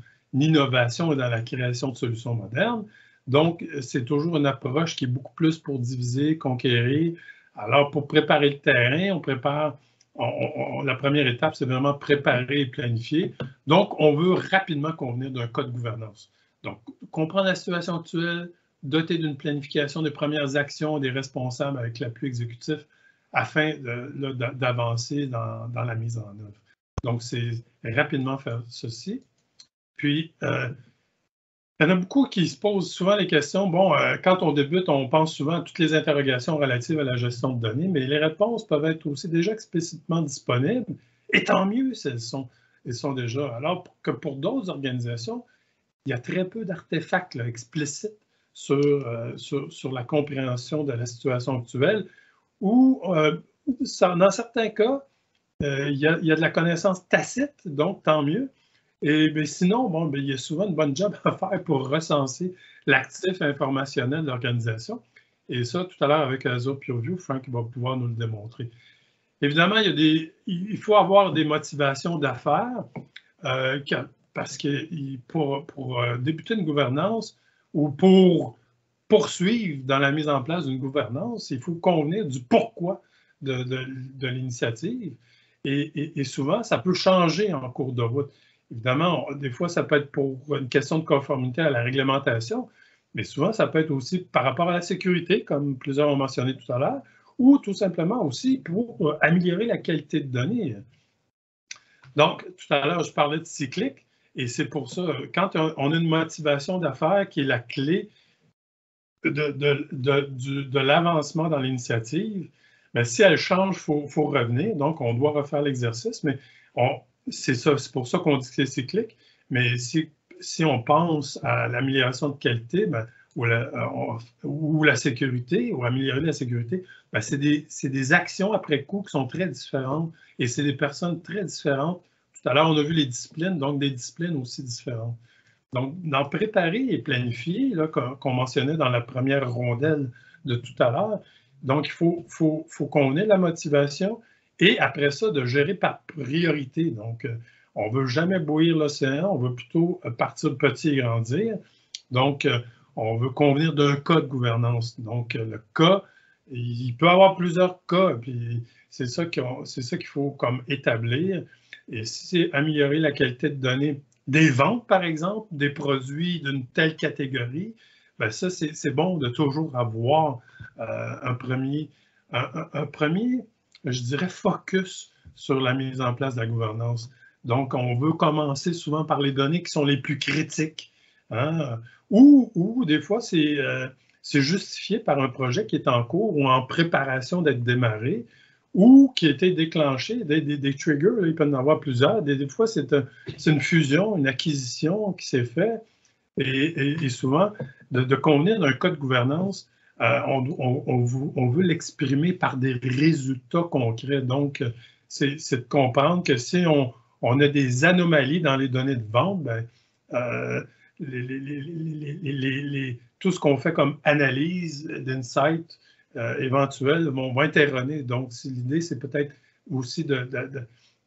innovation et dans la création de solutions modernes. Donc, c'est toujours une approche qui est beaucoup plus pour diviser, conquérir. Alors, pour préparer le terrain, on prépare, la première étape, c'est vraiment préparer et planifier. Donc, on veut rapidement convenir d'un code de gouvernance. Donc, comprendre la situation actuelle, doter d'une planification des premières actions des responsables avec l'appui exécutif afin d'avancer dans la mise en œuvre. Donc, c'est rapidement faire ceci. Puis, il y en a beaucoup qui se posent souvent les questions. Bon, quand on débute, on pense souvent à toutes les interrogations relatives à la gestion de données, mais les réponses peuvent être aussi déjà explicitement disponibles, et tant mieux si elles sont déjà. Alors que pour d'autres organisations, il y a très peu d'artefacts explicites sur la compréhension de la situation actuelle, ou dans certains cas, il y a de la connaissance tacite, donc tant mieux. Et bien, sinon, bon, bien, il y a souvent une bonne job à faire pour recenser l'actif informationnel de l'organisation. Et ça, tout à l'heure, avec Azure PureView, Frank va pouvoir nous le démontrer. Évidemment, il faut avoir des motivations d'affaires parce que pour débuter une gouvernance ou pour poursuivre dans la mise en place d'une gouvernance, il faut convenir du pourquoi de l'initiative. Et souvent, ça peut changer en cours de route. Évidemment, des fois, ça peut être pour une question de conformité à la réglementation, mais souvent, ça peut être aussi par rapport à la sécurité, comme plusieurs ont mentionné tout à l'heure, ou tout simplement aussi pour améliorer la qualité de données. Donc, tout à l'heure, je parlais de cyclique, et c'est pour ça, quand on a une motivation d'affaires qui est la clé de l'avancement dans l'initiative, mais si elle change, il faut revenir. Donc, on doit refaire l'exercice, mais c'est pour ça qu'on dit que c'est cyclique. Mais si on pense à l'amélioration de qualité, ben, ou la sécurité, ou améliorer la sécurité, ben, c'est des actions après coup qui sont très différentes et c'est des personnes très différentes. Tout à l'heure, on a vu les disciplines, donc des disciplines aussi différentes. Donc, dans préparer et planifier, qu'on mentionnait dans la première rondelle de tout à l'heure, donc il faut qu'on ait la motivation et après ça, de gérer par priorité. Donc, on ne veut jamais bouillir l'océan, on veut plutôt partir petit et grandir. Donc, on veut convenir d'un cas de gouvernance. Donc, le cas, il peut y avoir plusieurs cas, puis c'est ça qu'il faut comme établir. Et si c'est améliorer la qualité de données des ventes, par exemple, des produits d'une telle catégorie, bien ça, c'est bon de toujours avoir un premier, je dirais, focus sur la mise en place de la gouvernance. Donc, on veut commencer souvent par les données qui sont les plus critiques, hein, ou des fois, c'est justifié par un projet qui est en cours ou en préparation d'être démarré, ou qui a été déclenché, des triggers, il peut y en avoir plusieurs. Des fois, c'est une fusion, une acquisition qui s'est faite. Et souvent, de convenir d'un cas de gouvernance, on veut l'exprimer par des résultats concrets. Donc, c'est de comprendre que si on a des anomalies dans les données de vente, ben, tout ce qu'on fait comme analyse d'insight éventuelle va être erroné. Donc, l'idée, c'est peut-être aussi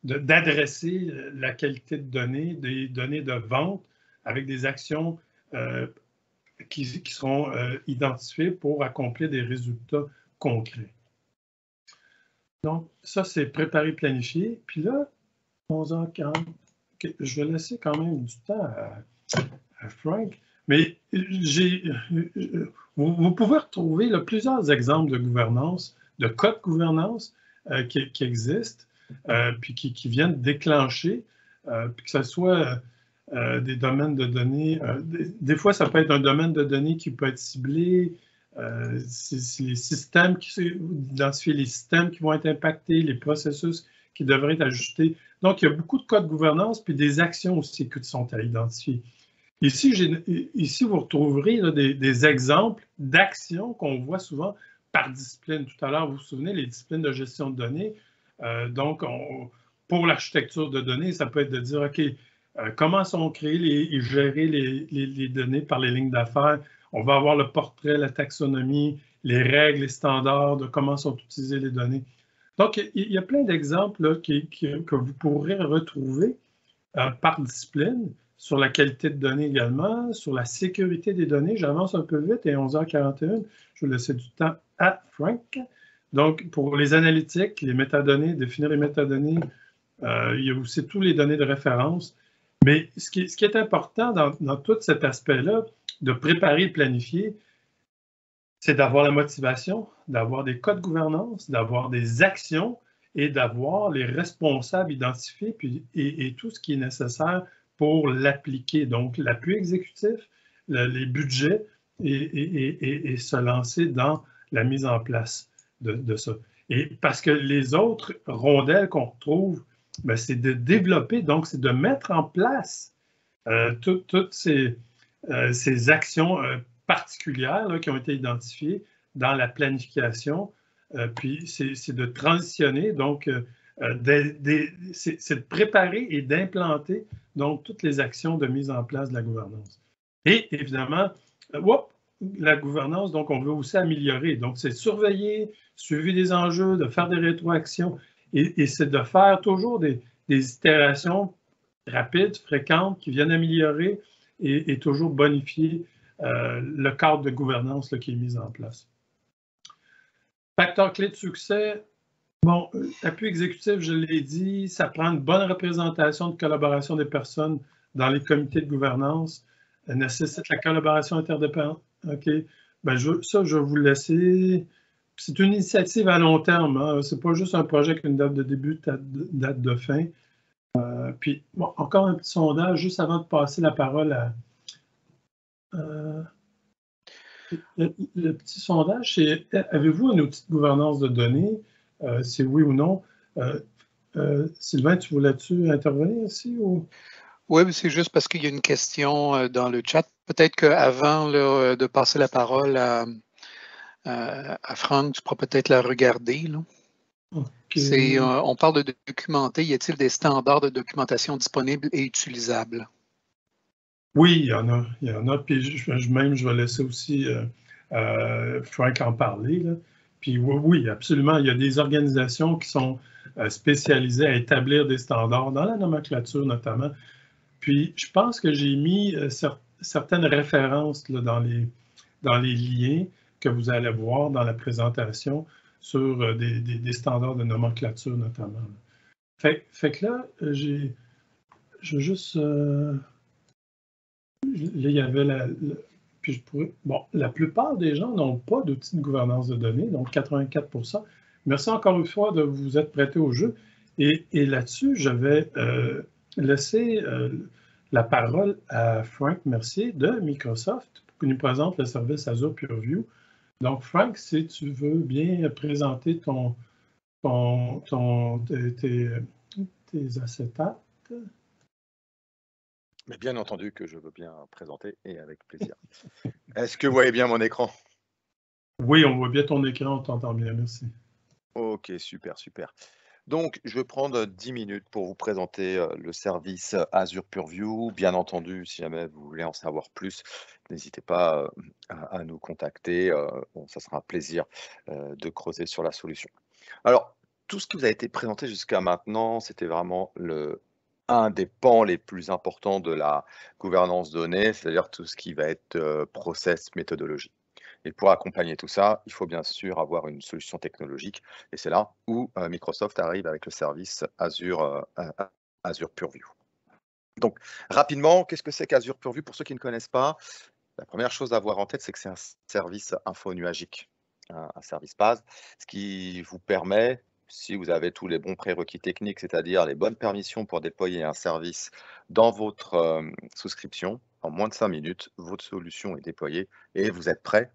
d'adresser la qualité de données, des données de vente avec des actions qui seront identifiées pour accomplir des résultats concrets. Donc, ça, c'est préparer, planifier. Puis là, 11h40, okay, je vais laisser quand même du temps à Frank, mais vous pouvez retrouver là, plusieurs exemples de gouvernance, de cas de gouvernance qui existent, puis qui viennent déclencher, puis que ce soit des domaines de données. Des fois, ça peut être un domaine de données qui peut être ciblé. C'est les systèmes identifier les systèmes qui vont être impactés, les processus qui devraient être ajustés. Donc, il y a beaucoup de cas de gouvernance, puis des actions aussi qui sont à identifier. Ici vous retrouverez là, des exemples d'actions qu'on voit souvent par discipline. Tout à l'heure, vous vous souvenez, les disciplines de gestion de données. Donc, pour l'architecture de données, ça peut être de dire, OK, comment sont créées et gérées les données par les lignes d'affaires? On va avoir le portrait, la taxonomie, les règles, les standards de comment sont utilisées les données. Donc, il y a plein d'exemples que vous pourrez retrouver par discipline, sur la qualité de données également, sur la sécurité des données. J'avance un peu vite et 11h41, je vais laisser du temps à Frank. Donc, pour les analytiques, les métadonnées, définir les métadonnées, il y a aussi tous les données de référence. Mais ce qui est important dans tout cet aspect-là, de préparer et planifier, c'est d'avoir la motivation, d'avoir des cas de gouvernance, d'avoir des actions et d'avoir les responsables identifiés et tout ce qui est nécessaire pour l'appliquer. Donc, l'appui exécutif, les budgets et se lancer dans la mise en place de ça. Et parce que les autres rondelles qu'on retrouve, ben, c'est de développer, donc c'est de mettre en place toutes ces actions particulières là, qui ont été identifiées dans la planification. Puis c'est de transitionner, donc c'est de préparer et d'implanter donc toutes les actions de mise en place de la gouvernance. Et évidemment, la gouvernance, donc on veut aussi améliorer. Donc c'est surveiller, suivi des enjeux, de faire des rétroactions et c'est de faire toujours des itérations rapides, fréquentes, qui viennent améliorer et toujours bonifier le cadre de gouvernance là, qui est mis en place. Facteur clé de succès, bon, appui exécutif, je l'ai dit, ça prend une bonne représentation de collaboration des personnes dans les comités de gouvernance, nécessite la collaboration interdépendante. OK, ben ça, je vais vous le laisser. C'est une initiative à long terme, hein. Ce n'est pas juste un projet avec une date de début, date de fin. Puis, bon, encore un petit sondage, juste avant de passer la parole à... le petit sondage, c'est avez-vous un outil de gouvernance de données? C'est oui ou non. Sylvain, tu voulais-tu intervenir ici? Ou... Oui, c'est juste parce qu'il y a une question dans le chat. Peut-être qu'avant de passer la parole à Franck, tu pourras peut-être la regarder. Là. Okay. On parle de documenter. Y a-t-il des standards de documentation disponibles et utilisables? Oui, il y en a. Il y en a. Puis même, je vais laisser aussi Frank en parler. Là. Puis oui, absolument. Il y a des organisations qui sont spécialisées à établir des standards, dans la nomenclature notamment. Puis je pense que j'ai mis certaines références là, dans les liens que vous allez voir dans la présentation sur des standards de nomenclature notamment. Fait que là, je veux juste... Là, il y avait puis je pourrais, bon, la plupart des gens n'ont pas d'outils de gouvernance de données, donc 84%. Merci encore une fois de vous être prêté au jeu. Et là-dessus, je vais laisser la parole à Frank Mercier de Microsoft qui nous présente le service Azure Purview. Donc, Frank, si tu veux bien présenter tes acétates. Mais bien entendu que je veux bien présenter et avec plaisir. Est-ce que vous voyez bien mon écran? Oui, on voit bien ton écran, on t'entend bien, merci. Ok, super, super. Donc, je vais prendre 10 minutes pour vous présenter le service Azure Purview. Bien entendu, si jamais vous voulez en savoir plus, n'hésitez pas à nous contacter. Bon, ça sera un plaisir de creuser sur la solution. Alors, tout ce qui vous a été présenté jusqu'à maintenant, c'était vraiment un des pans les plus importants de la gouvernance donnée, c'est-à-dire tout ce qui va être process, méthodologie. Et pour accompagner tout ça, il faut bien sûr avoir une solution technologique. Et c'est là où Microsoft arrive avec le service Azure Purview. Donc, rapidement, qu'est-ce que c'est qu'Azure Purview? Pour ceux qui ne connaissent pas, la première chose à avoir en tête, c'est que c'est un service info-nuagique, un service PaaS, ce qui vous permet, si vous avez tous les bons prérequis techniques, c'est-à-dire les bonnes permissions pour déployer un service dans votre souscription, en moins de 5 minutes, votre solution est déployée et vous êtes prêt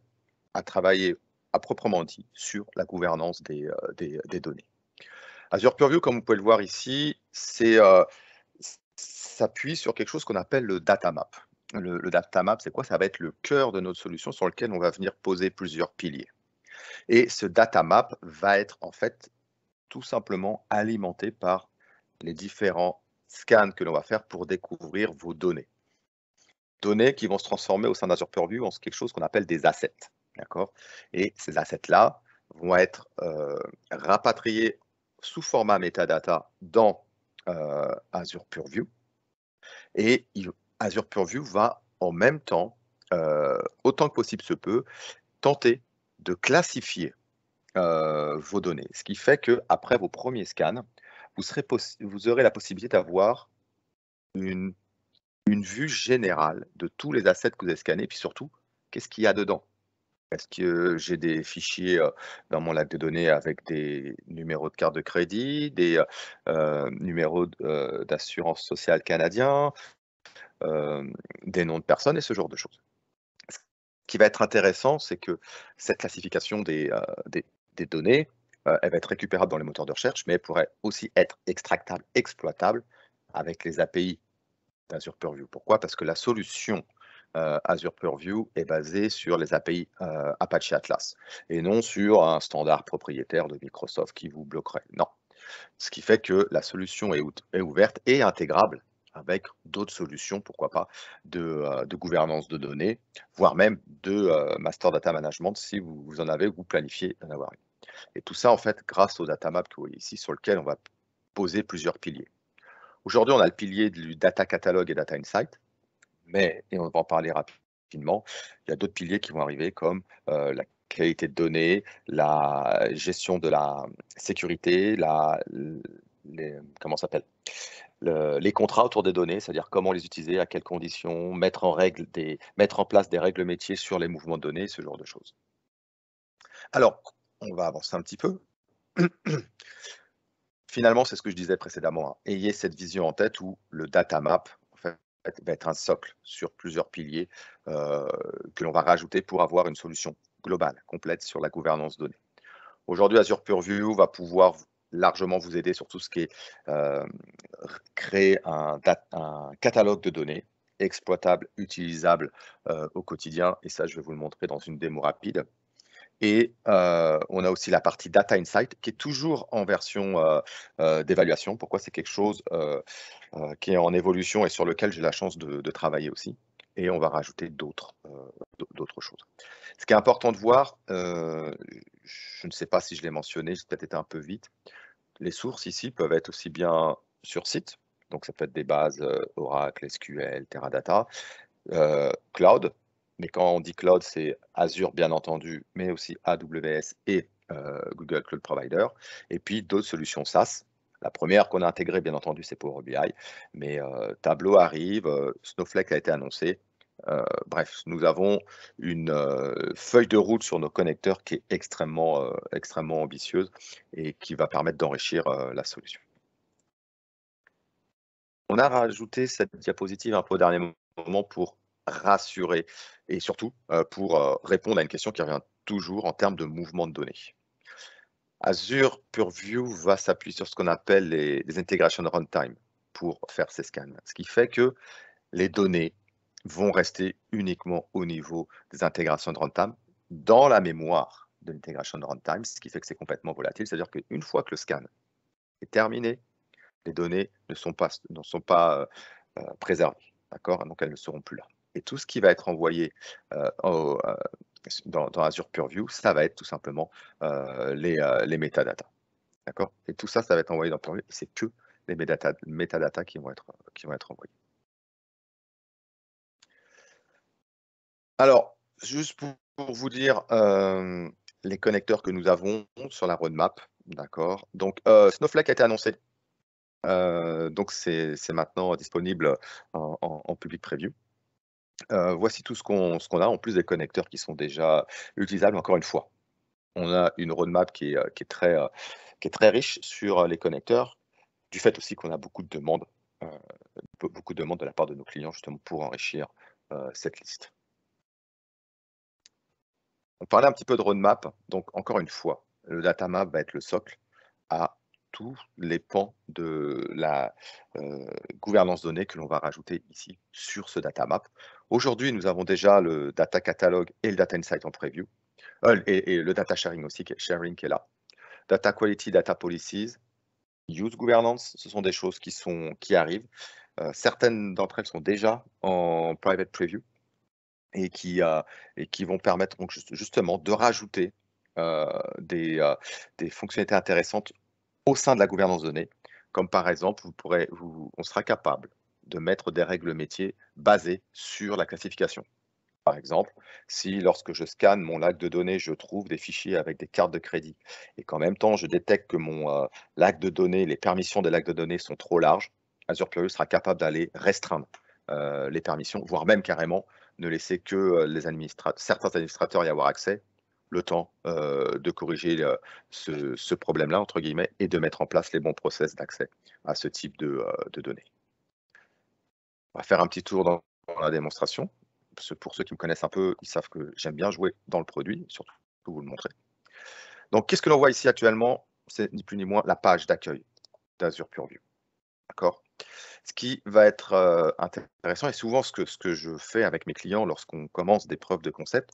à travailler à proprement dit sur la gouvernance des données. Azure Purview, comme vous pouvez le voir ici, s'appuie sur quelque chose qu'on appelle le data map. Le data map, c'est quoi? Ça va être le cœur de notre solution sur lequel on va venir poser plusieurs piliers. Et ce data map va être en fait tout simplement alimenté par les différents scans que l'on va faire pour découvrir vos données. Données qui vont se transformer au sein d'Azure Purview en quelque chose qu'on appelle des assets. D'accord? Et ces assets-là vont être rapatriés sous format metadata dans Azure Purview. Et Azure Purview va en même temps, autant que possible se peut, tenter de classifier vos données. Ce qui fait qu'après vos premiers scans, vous aurez la possibilité d'avoir une vue générale de tous les assets que vous avez scannés, puis surtout, qu'est-ce qu'il y a dedans? Est-ce que j'ai des fichiers dans mon lac de données avec des numéros de carte de crédit, des numéros d'assurance sociale canadien, des noms de personnes et ce genre de choses. Ce qui va être intéressant, c'est que cette classification des données, elle va être récupérable dans les moteurs de recherche, mais elle pourrait aussi être extractable, exploitable avec les API d'Azure Purview. Pourquoi? Parce que la solution Azure Purview est basée sur les API Apache Atlas et non sur un standard propriétaire de Microsoft qui vous bloquerait. Non. Ce qui fait que la solution est ouverte et intégrable avec d'autres solutions, pourquoi pas, de gouvernance de données, voire même de master data management si vous en avez ou vous planifiez d'en avoir une. Et tout ça, en fait, grâce au data map que vous voyez ici, sur lequel on va poser plusieurs piliers. Aujourd'hui, on a le pilier du data catalog et data insight, mais, et on va en parler rapidement, il y a d'autres piliers qui vont arriver comme la qualité de données, la gestion de la sécurité, comment ça s'appelle, les contrats autour des données, c'est-à-dire comment les utiliser, à quelles conditions, mettre en place des règles métiers sur les mouvements de données, ce genre de choses. Alors, on va avancer un petit peu. Finalement, c'est ce que je disais précédemment, hein. Ayez cette vision en tête où le data map en fait, va être un socle sur plusieurs piliers que l'on va rajouter pour avoir une solution globale, complète sur la gouvernance donnée. Aujourd'hui, Azure Purview va pouvoir largement vous aider sur tout ce qui est créer un catalogue de données exploitable, utilisable au quotidien. Et ça, je vais vous le montrer dans une démo rapide. Et on a aussi la partie Data Insight qui est toujours en version d'évaluation. Pourquoi? C'est quelque chose qui est en évolution et sur lequel j'ai la chance de travailler aussi. Et on va rajouter d'autres choses. Ce qui est important de voir, je ne sais pas si je l'ai mentionné, j'ai peut-être été un peu vite, les sources ici peuvent être aussi bien sur site, donc ça peut être des bases Oracle, SQL, Teradata, cloud, mais quand on dit cloud, c'est Azure bien entendu, mais aussi AWS et Google Cloud Provider, et puis d'autres solutions SaaS. La première qu'on a intégrée, bien entendu, c'est Power BI, mais Tableau arrive, Snowflake a été annoncé. Bref, nous avons une feuille de route sur nos connecteurs qui est extrêmement ambitieuse et qui va permettre d'enrichir la solution. On a rajouté cette diapositive un peu au dernier moment pour rassurer et surtout pour répondre à une question qui revient toujours en termes de mouvement de données. Azure Purview va s'appuyer sur ce qu'on appelle les integration runtime pour faire ces scans, ce qui fait que les données vont rester uniquement au niveau des intégrations de runtime dans la mémoire de l'intégration de runtime, ce qui fait que c'est complètement volatile. C'est-à-dire qu'une fois que le scan est terminé, les données ne sont pas préservées, d'accord? Donc elles ne seront plus là. Et tout ce qui va être envoyé dans Azure Purview, ça va être tout simplement les métadatas, d'accord? Et tout ça, ça va être envoyé dans Purview. Et c'est que les métadatas qui vont être envoyés. Alors, juste pour vous dire les connecteurs que nous avons sur la roadmap, d'accord? Donc, Snowflake a été annoncé. Donc, c'est maintenant disponible en public preview. Voici tout ce qu'on a, en plus des connecteurs qui sont déjà utilisables. Encore une fois, on a une roadmap qui est très riche sur les connecteurs, du fait aussi qu'on a beaucoup de demandes de la part de nos clients justement pour enrichir cette liste. On parlait un petit peu de roadmap, donc encore une fois, le data map va être le socle à tous les pans de la gouvernance donnée que l'on va rajouter ici sur ce data map. Aujourd'hui, nous avons déjà le data catalog et le data insight en preview, et le data sharing aussi, qui est là. Data quality, data policies, use governance, ce sont des choses qui arrivent. Certaines d'entre elles sont déjà en private preview et qui vont permettre donc justement de rajouter des fonctionnalités intéressantes au sein de la gouvernance donnée, comme par exemple, on sera capable de mettre des règles métiers basées sur la classification. Par exemple, si lorsque je scanne mon lac de données, je trouve des fichiers avec des cartes de crédit et qu'en même temps, je détecte que mon lac de données, les permissions des lacs de données sont trop larges, Azure Purview sera capable d'aller restreindre les permissions, voire même carrément ne laisser que certains administrateurs y avoir accès, le temps de corriger ce problème-là, entre guillemets, et de mettre en place les bons process d'accès à ce type de données. On va faire un petit tour dans la démonstration. Pour ceux qui me connaissent un peu, ils savent que j'aime bien jouer dans le produit, surtout vous le montrer. Donc, qu'est-ce que l'on voit ici actuellement? C'est ni plus ni moins la page d'accueil d'Azure Purview. D'accord? Ce qui va être intéressant, et souvent ce que je fais avec mes clients lorsqu'on commence des preuves de concept,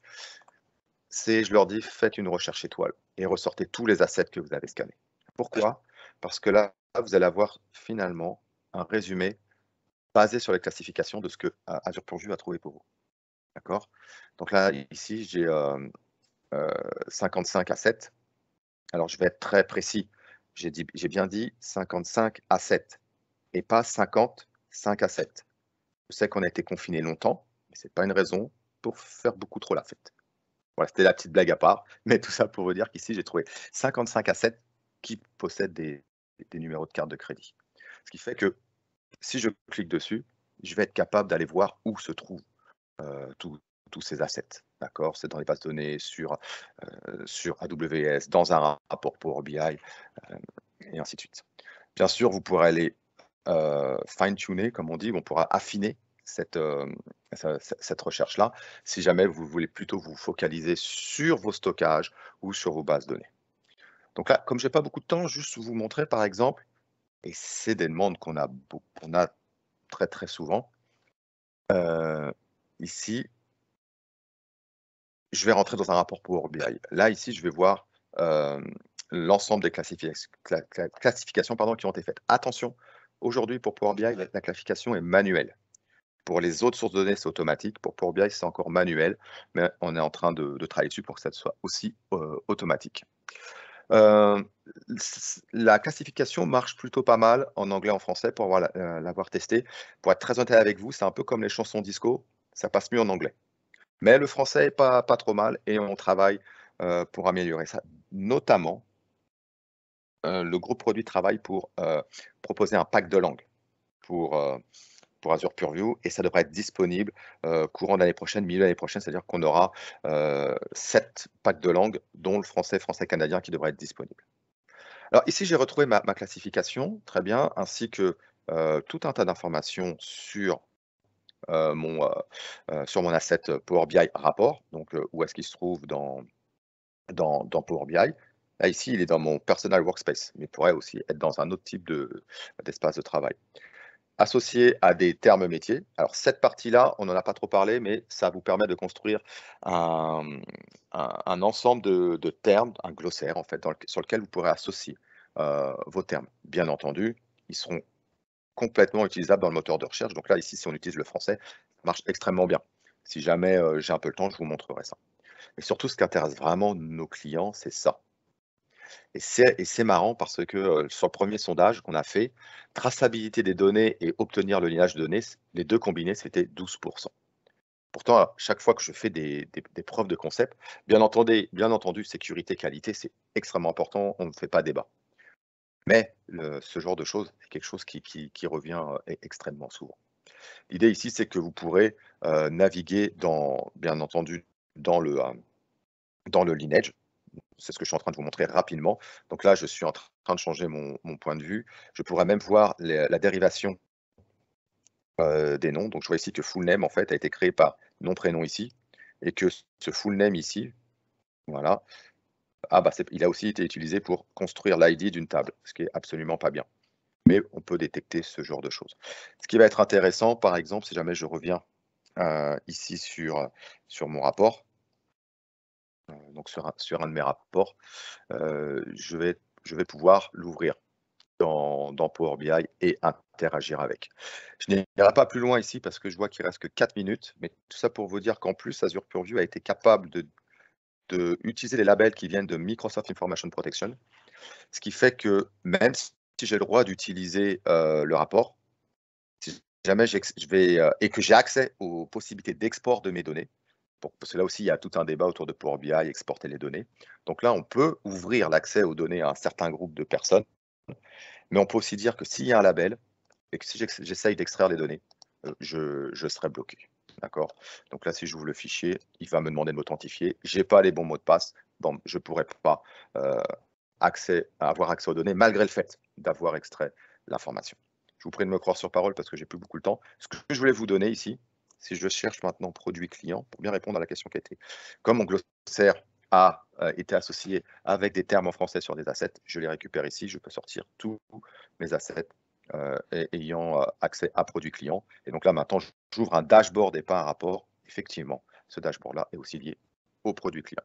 c'est je leur dis faites une recherche étoile et ressortez tous les assets que vous avez scannés. Pourquoi? Parce que là, vous allez avoir finalement un résumé basé sur les classifications de ce que Azure Purview a trouvé pour vous. D'accord? Donc là, ici, j'ai 55 assets. Alors, je vais être très précis. J'ai bien dit 55 assets et pas 55 assets. Je sais qu'on a été confiné longtemps, mais ce n'est pas une raison pour faire beaucoup trop la fête. Voilà, c'était la petite blague à part, mais tout ça pour vous dire qu'ici, j'ai trouvé 55 assets qui possèdent des numéros de carte de crédit. Ce qui fait que si je clique dessus, je vais être capable d'aller voir où se trouvent tous ces assets. D'accord? C'est dans les bases de données, sur AWS, dans un rapport Power BI, et ainsi de suite. Bien sûr, vous pourrez aller fine-tuner, comme on dit, on pourra affiner cette recherche-là, si jamais vous voulez plutôt vous focaliser sur vos stockages ou sur vos bases de données. Donc là, comme je n'ai pas beaucoup de temps, juste vous montrer par exemple, et c'est des demandes qu'on a très très souvent, ici, je vais rentrer dans un rapport Power BI. Là, ici, je vais voir l'ensemble des classifications qui ont été faites. Attention, aujourd'hui, pour Power BI, la classification est manuelle. Pour les autres sources de données, c'est automatique. Pour Power BI, c'est encore manuel, mais on est en train de travailler dessus pour que ça soit aussi automatique. La classification marche plutôt pas mal en anglais, en français, pour l'avoir testé. Pour être très honnête avec vous, c'est un peu comme les chansons disco, ça passe mieux en anglais. Mais le français n'est pas trop mal et on travaille pour améliorer ça. Notamment, le groupe produit travaille pour proposer un pack de langues pour Azure Purview et ça devrait être disponible courant d'année prochaine, milieu d'année prochaine, c'est-à-dire qu'on aura 7 packs de langues, dont le français canadien qui devrait être disponible. Alors ici, j'ai retrouvé ma classification, très bien, ainsi que tout un tas d'informations sur sur mon asset Power BI rapport, donc où est-ce qu'il se trouve dans Power BI. Là, ici, il est dans mon personal workspace, mais il pourrait aussi être dans un autre type d'espace de travail. Associé à des termes métiers. Alors, cette partie-là, on n'en a pas trop parlé, mais ça vous permet de construire un ensemble de termes, un glossaire, en fait, sur lequel vous pourrez associer vos termes. Bien entendu, ils seront complètement utilisables dans le moteur de recherche. Donc là, ici, si on utilise le français, ça marche extrêmement bien. Si jamais j'ai un peu le temps, je vous montrerai ça. Mais surtout, ce qui intéresse vraiment nos clients, c'est ça. Et c'est marrant parce que sur le premier sondage qu'on a fait, traçabilité des données et obtenir le lignage de données, les deux combinés, c'était 12%. Pourtant, chaque fois que je fais des preuves de concept, bien entendu, sécurité, qualité, c'est extrêmement important, on ne fait pas débat. Mais ce genre de choses, c'est quelque chose qui revient extrêmement souvent. L'idée ici, c'est que vous pourrez naviguer bien entendu, dans le lineage. C'est ce que je suis en train de vous montrer rapidement. Donc là, je suis en train de changer mon point de vue. Je pourrais même voir la dérivation des noms. Donc je vois ici que full name en fait a été créé par nom prénom ici et que ce full name ici, voilà, il a aussi été utilisé pour construire l'ID d'une table, ce qui est absolument pas bien. Mais on peut détecter ce genre de choses. Ce qui va être intéressant, par exemple, si jamais je reviens ici sur mon rapport, donc sur un de mes rapports, je vais pouvoir l'ouvrir dans Power BI et interagir avec. Je n'irai pas plus loin ici parce que je vois qu'il reste que 4 minutes, mais tout ça pour vous dire qu'en plus, Azure Purview a été capable de utiliser les labels qui viennent de Microsoft Information Protection, ce qui fait que même si j'ai le droit d'utiliser le rapport, si jamais et que j'ai accès aux possibilités d'export de mes données, parce que là aussi, il y a tout un débat autour de Power BI, exporter les données. Donc là, on peut ouvrir l'accès aux données à un certain groupe de personnes, mais on peut aussi dire que s'il y a un label et que si j'essaye d'extraire les données, je serai bloqué. D'accord? Donc là, si j'ouvre le fichier, il va me demander de m'authentifier. Je n'ai pas les bons mots de passe. Bon, je ne pourrai pas avoir accès aux données, malgré le fait d'avoir extrait l'information. Je vous prie de me croire sur parole parce que j'ai plus beaucoup de temps. Ce que je voulais vous donner ici, si je cherche maintenant produit client, pour bien répondre à la question qui a été, comme mon glossaire a été associé avec des termes en français sur des assets, je les récupère ici, je peux sortir tous mes assets ayant accès à produit client. Et donc là, maintenant, j'ouvre un dashboard et pas un rapport. Effectivement, ce dashboard-là est aussi lié au produit client.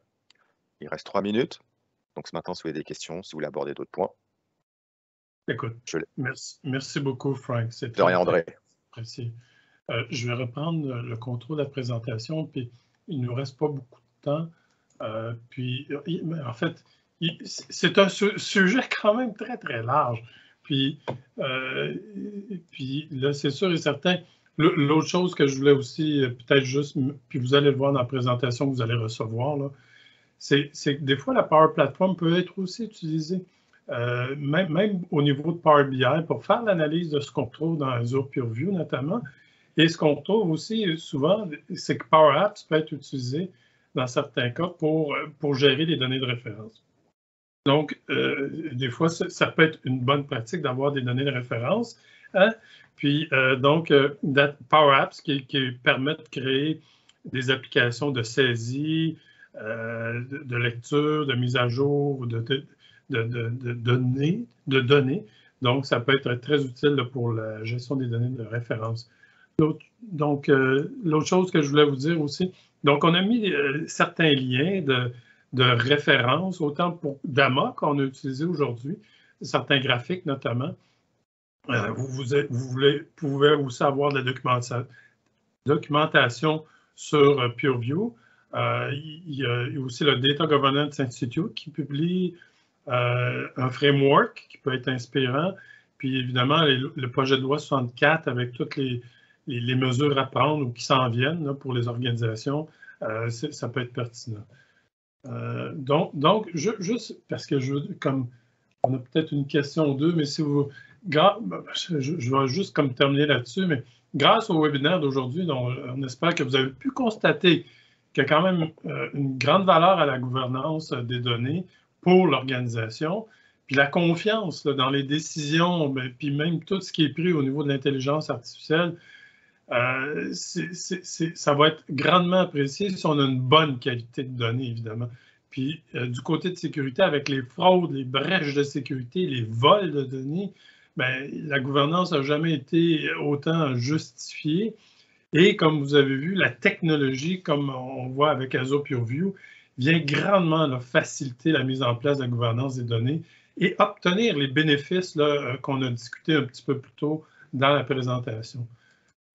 Il reste 3 minutes. Donc maintenant, si vous avez des questions, si vous voulez aborder d'autres points. Écoute, merci beaucoup, Frank. De rien, André. Apprécié. Je vais reprendre le contrôle de la présentation, puis il ne nous reste pas beaucoup de temps. En fait, c'est un sujet quand même très, très large. Puis là, c'est sûr et certain. L'autre chose que je voulais aussi, peut-être juste, puis vous allez le voir dans la présentation que vous allez recevoir, là, c'est que des fois, la Power Platform peut être aussi utilisée, même au niveau de Power BI, pour faire l'analyse de ce qu'on trouve dans Azure PureView notamment. Et ce qu'on trouve aussi souvent, c'est que Power Apps peut être utilisé dans certains cas pour gérer les données de référence. Donc, des fois, ça peut être une bonne pratique d'avoir des données de référence. Hein? Puis, Power Apps qui permettent de créer des applications de saisie, de lecture, de mise à jour, de données. Donc, ça peut être très utile pour la gestion des données de référence. Donc, l'autre chose que je voulais vous dire aussi, donc on a mis certains liens de référence, autant pour DAMA qu'on a utilisé aujourd'hui, certains graphiques notamment. Vous pouvez aussi avoir de la documentation sur PureView. Il y a aussi le Data Governance Institute qui publie un framework qui peut être inspirant. Puis évidemment, le projet de loi 64 avec toutes les mesures à prendre ou qui s'en viennent là, pour les organisations, ça peut être pertinent. Donc, juste parce que comme on a peut-être une question ou deux, mais si vous... Je vais juste comme terminer là-dessus, mais grâce au webinaire d'aujourd'hui, on espère que vous avez pu constater qu'il y a quand même une grande valeur à la gouvernance des données pour l'organisation, puis la confiance là, dans les décisions, puis même tout ce qui est pris au niveau de l'intelligence artificielle, ça va être grandement apprécié si on a une bonne qualité de données, évidemment. Puis du côté de sécurité, avec les fraudes, les brèches de sécurité, les vols de données, la gouvernance n'a jamais été autant justifiée. Et comme vous avez vu, la technologie, comme on voit avec Azure PureView, vient grandement là, faciliter la mise en place de la gouvernance des données et obtenir les bénéfices qu'on a discutés un petit peu plus tôt dans la présentation.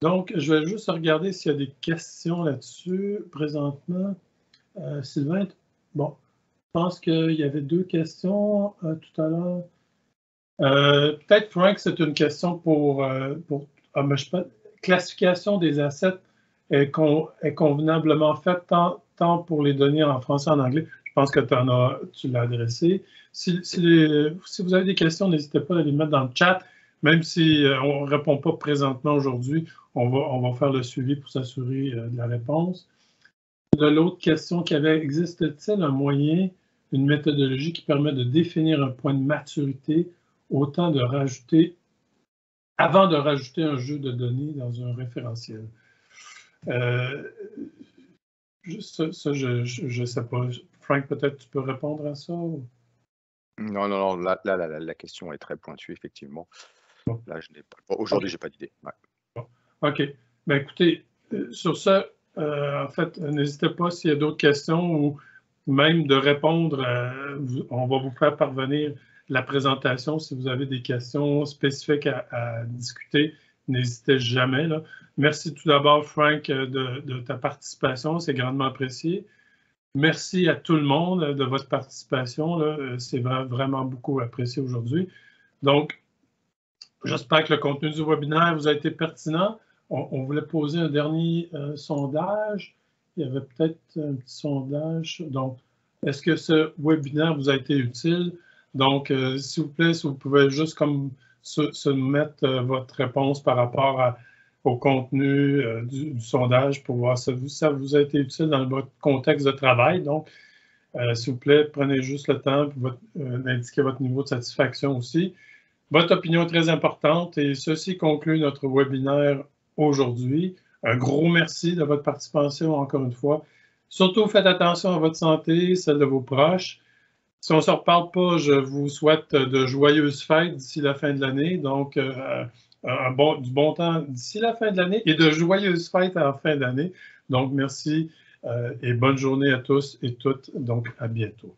Donc, je vais juste regarder s'il y a des questions là-dessus présentement. Sylvain, bon, je pense qu'il y avait 2 questions tout à l'heure. Peut-être, Frank, c'est une question pour je sais pas, classification des assets est convenablement faite tant pour les données en français et en anglais. Je pense que tu l'as adressé. Si vous avez des questions, n'hésitez pas à les mettre dans le chat. Même si on ne répond pas présentement aujourd'hui, on va faire le suivi pour s'assurer de la réponse. De l'autre question qu'il y avait, existe-t-il un moyen, une méthodologie qui permet de définir un point de maturité avant de rajouter un jeu de données dans un référentiel? Ça, je ne sais pas. Frank, peut-être tu peux répondre à ça? Ou... Non, la question est très pointue, effectivement. Bon. Là, aujourd'hui, je n'ai pas d'idée. Ouais. Bon. OK. Écoutez, sur ça, en fait, n'hésitez pas s'il y a d'autres questions ou même de répondre. On va vous faire parvenir la présentation. Si vous avez des questions spécifiques à discuter, n'hésitez jamais. Là. Merci tout d'abord, Frank, de ta participation. C'est grandement apprécié. Merci à tout le monde de votre participation. C'est vraiment beaucoup apprécié aujourd'hui. Donc, J'espère que le contenu du webinaire vous a été pertinent. On voulait poser un dernier sondage. Il y avait peut-être un petit sondage. Donc, est-ce que ce webinaire vous a été utile? Donc, s'il vous plaît, si vous pouvez juste comme se mettre votre réponse par rapport au contenu du sondage pour voir si ça vous a été utile dans votre contexte de travail. Donc, s'il vous plaît, prenez juste le temps d'indiquer votre niveau de satisfaction aussi. Votre opinion est très importante et ceci conclut notre webinaire aujourd'hui. Un gros merci de votre participation encore une fois. Surtout, faites attention à votre santé, celle de vos proches. Si on ne se reparle pas, je vous souhaite de joyeuses fêtes d'ici la fin de l'année. Donc, du bon temps d'ici la fin de l'année et de joyeuses fêtes en fin d'année. Donc, merci et bonne journée à tous et toutes. Donc, à bientôt.